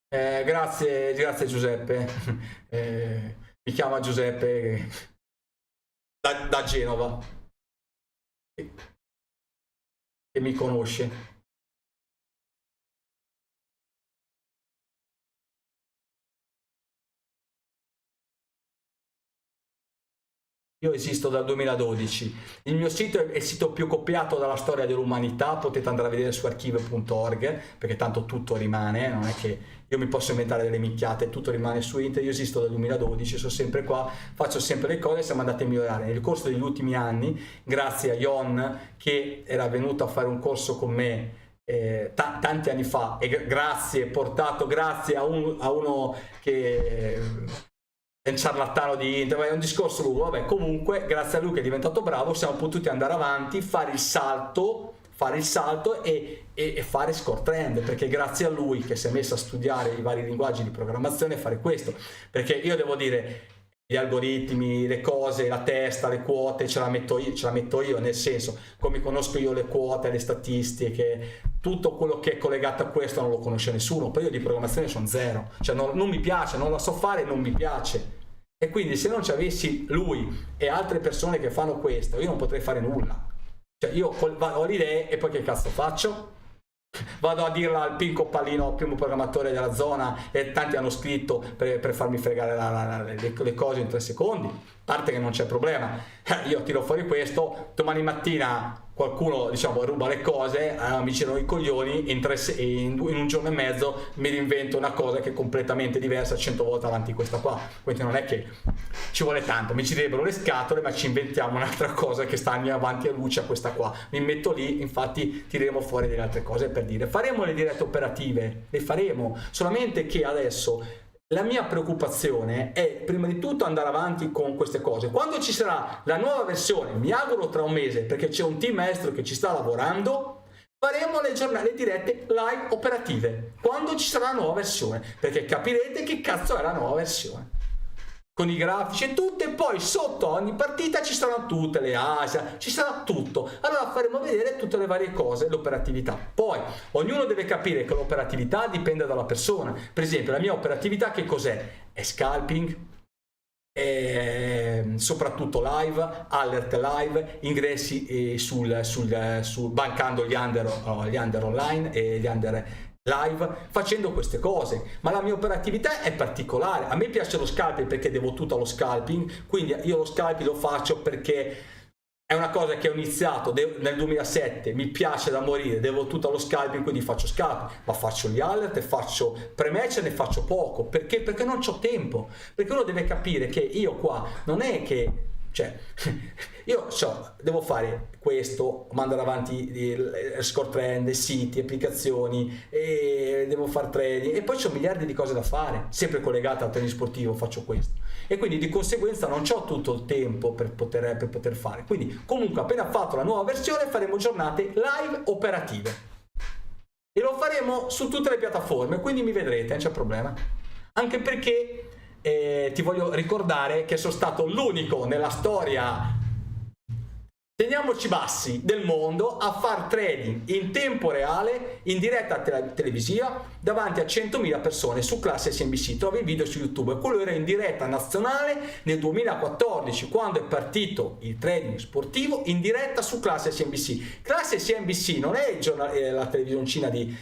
Grazie Giuseppe. Mi chiama Giuseppe da Genova e mi conosce. Io esisto dal 2012, il mio sito è il sito più copiato dalla storia dell'umanità, potete andare a vedere su archivio.org, perché tanto tutto rimane, non è che io mi posso inventare delle minchiate, tutto rimane su internet. Io esisto dal 2012, sono sempre qua, faccio sempre le cose, siamo andati a migliorare. Nel corso degli ultimi anni, grazie a Ion, che era venuto a fare un corso con me tanti anni fa, e grazie a uno che è un ciarlatano di internet, è un discorso lungo, vabbè, comunque grazie a lui che è diventato bravo siamo potuti andare avanti, fare il salto e fare ScoreTrend, perché grazie a lui che si è messo a studiare i vari linguaggi di programmazione e fare questo, perché io devo dire, gli algoritmi, le cose, la testa, le quote, ce la metto io, nel senso, come conosco io le quote, le statistiche, tutto quello che è collegato a questo non lo conosce nessuno. Poi io di programmazione sono zero, cioè non mi piace, non la so fare, non mi piace. E quindi se non ci avessi lui e altre persone che fanno questo, io non potrei fare nulla. Cioè io ho l'idea e poi che cazzo faccio? Vado a dirla al Pinco Pallino, primo programmatore della zona, e tanti hanno scritto per farmi fregare le cose in 3 secondi. A parte che non c'è problema, io tiro fuori questo, domani mattina qualcuno, diciamo, ruba le cose, mi girano i coglioni, in un giorno e mezzo mi reinvento una cosa che è completamente diversa 100 volte avanti di questa qua. Quindi non è che ci vuole tanto, mi girerebbero le scatole, ma ci inventiamo un'altra cosa che sta avanti a luce a questa qua. Mi metto lì, infatti tireremo fuori delle altre cose per dire, faremo le dirette operative, le faremo, solamente che adesso la mia preoccupazione è prima di tutto andare avanti con queste cose. Quando ci sarà la nuova versione, mi auguro tra un mese, perché c'è un team estero che ci sta lavorando, faremo le dirette live operative quando ci sarà la nuova versione, perché capirete che cazzo è la nuova versione, con i grafici e tutto, e poi sotto ogni partita ci saranno tutte le ASA, ci sarà tutto. Allora faremo vedere tutte le varie cose, l'operatività. Poi ognuno deve capire che l'operatività dipende dalla persona. Per esempio la mia operatività che cos'è? È scalping, soprattutto live, alert live, ingressi bancando gli under online e gli under live, facendo queste cose. Ma la mia operatività è particolare. A me piace lo scalping perché devo tutto allo scalping, quindi io lo scalping lo faccio perché è una cosa che ho iniziato nel 2007, mi piace da morire, devo tutto allo scalping, quindi faccio scalping, ma faccio gli alert e faccio pre-match, ne faccio poco, perché non c'ho tempo, perché uno deve capire che io qua non è che, cioè, io devo fare questo, mandare avanti score trend, siti, applicazioni, e devo fare trading, e poi c'ho miliardi di cose da fare, sempre collegate al trading sportivo, faccio questo, e quindi di conseguenza non c'ho tutto il tempo per poter fare. Quindi comunque appena fatto la nuova versione faremo giornate live operative e lo faremo su tutte le piattaforme, quindi mi vedrete, non c'è problema, anche perché ti voglio ricordare che sono stato l'unico nella storia, teniamoci bassi, del mondo a far trading in tempo reale in diretta televisiva davanti a 100.000 persone su classe CNBC. Trovi il video su YouTube. Quello era in diretta nazionale nel 2014, quando è partito il trading sportivo in diretta su classe CNBC. Classe CNBC non è la televisioncina di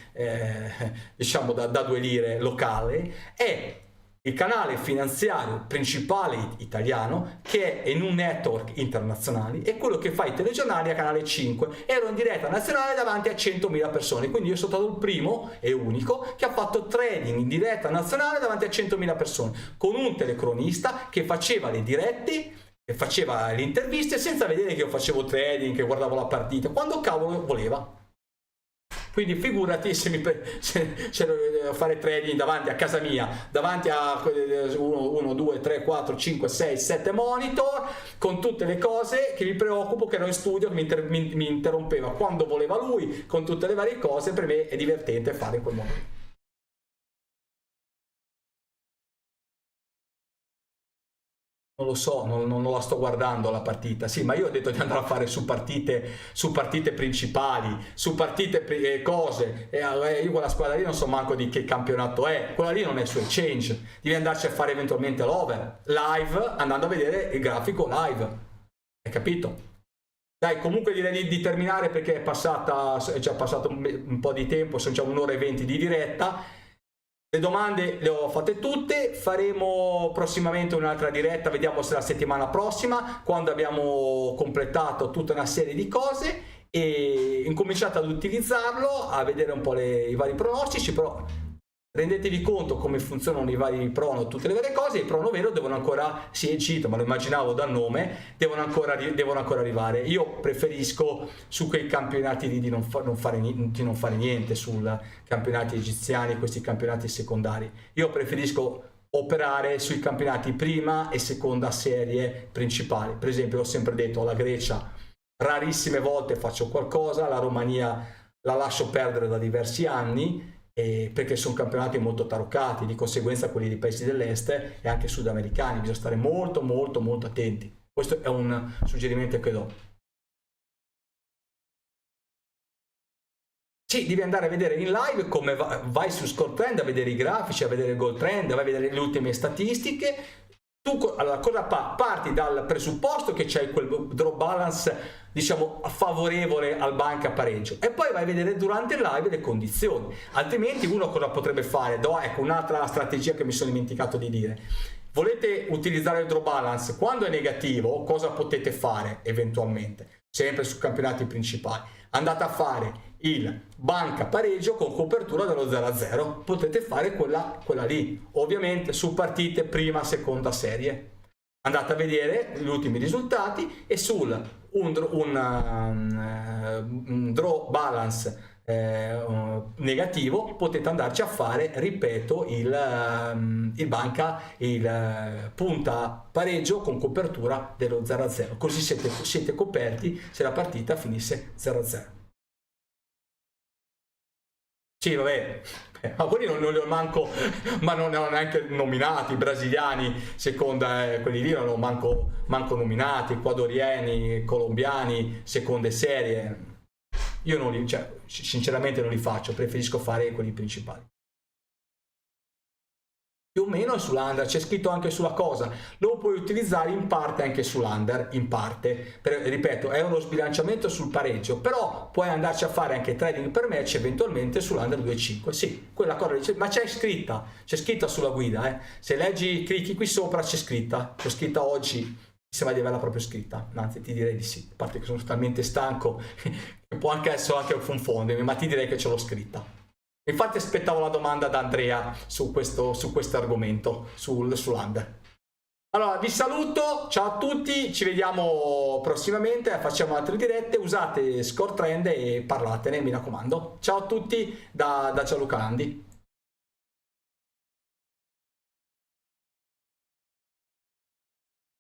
diciamo da 2 lire locale, è il canale finanziario principale italiano che è in un network internazionale, e quello che fa i telegiornali a Canale 5. Ero in diretta nazionale davanti a 100.000 persone, quindi io sono stato il primo e unico che ha fatto trading in diretta nazionale davanti a 100.000 persone, con un telecronista che faceva le dirette e faceva le interviste senza vedere che io facevo trading, che guardavo la partita, quando cavolo voleva. Quindi figurati se devo fare trading davanti a casa mia, davanti a 1, 2, 3, 4, 5, 6, 7 monitor, con tutte le cose che mi preoccupo, che ero in studio, che mi interrompeva quando voleva lui, con tutte le varie cose. Per me è divertente fare in quel modo. Non lo so, non la sto guardando la partita. Sì, ma io ho detto di andare a fare su partite principali, su partite cose. Io quella squadra lì non so manco di che campionato è. Quella lì non è su Exchange. Devi andarci a fare eventualmente l'over live, andando a vedere il grafico live. Hai capito? Dai, comunque direi di terminare, perché è già passato un po' di tempo, sono già 1 ora e 20 di diretta. Le domande le ho fatte tutte, faremo prossimamente un'altra diretta, vediamo se la settimana prossima, quando abbiamo completato tutta una serie di cose e incominciate ad utilizzarlo, a vedere un po' i vari pronostici, però rendetevi conto come funzionano i vari prono, tutte le varie cose. I prono vero devono ancora, sì, è Cito, ma lo immaginavo dal nome, devono ancora arrivare. Io preferisco su quei campionati di non fare niente, sul campionati egiziani, questi campionati secondari. Io preferisco operare sui campionati prima e seconda serie principali. Per esempio, ho sempre detto, la Grecia rarissime volte faccio qualcosa, la Romania la lascio perdere da diversi anni, perché sono campionati molto taroccati, di conseguenza quelli dei paesi dell'est e anche sudamericani, bisogna stare molto molto molto attenti. Questo è un suggerimento che do. Sì, devi andare a vedere in live come vai su Score Trend a vedere i grafici, a vedere il goal trend, vai a vedere le ultime statistiche. Tu allora, cosa parti dal presupposto che c'è quel draw balance, diciamo, favorevole al banca pareggio, e poi vai a vedere durante il live le condizioni. Altrimenti uno cosa potrebbe fare? Ecco un'altra strategia che mi sono dimenticato di dire. Volete utilizzare il draw balance quando è negativo? Cosa potete fare eventualmente? Sempre su campionati principali. Andate a fare il banca pareggio con copertura dello 0-0, potete fare quella lì, ovviamente su partite prima seconda serie. Andate a vedere gli ultimi risultati e sul un draw balance negativo potete andarci a fare, ripeto, il banca, il punta pareggio con copertura dello 0-0, così siete coperti se la partita finisse 0-0. Sì, vabbè, ma quelli non li ho manco, ma non erano neanche nominati, brasiliani, seconda, quelli lì non ho manco nominati, ecuadoriani, colombiani, seconde serie. Io non li, cioè, sinceramente non li faccio, preferisco fare quelli principali. Più o meno sull'under, c'è scritto anche sulla cosa, lo puoi utilizzare in parte anche sull'under, in parte, ripeto, è uno sbilanciamento sul pareggio, però puoi andarci a fare anche trading per match eventualmente sull'under 2.5, sì, quella cosa dice, ma c'è scritta sulla guida, se leggi, clicchi qui sopra c'è scritta oggi, mi sembra di averla proprio scritta, anzi ti direi di sì, a parte che sono talmente stanco, può anche essere anche un confondermi, ma ti direi che ce l'ho scritta. Infatti aspettavo la domanda da Andrea su questo argomento, sull'under. Allora vi saluto, ciao a tutti, ci vediamo prossimamente, facciamo altre dirette, usate Score Trend e parlatene, mi raccomando. Ciao a tutti da Gianluca Landi.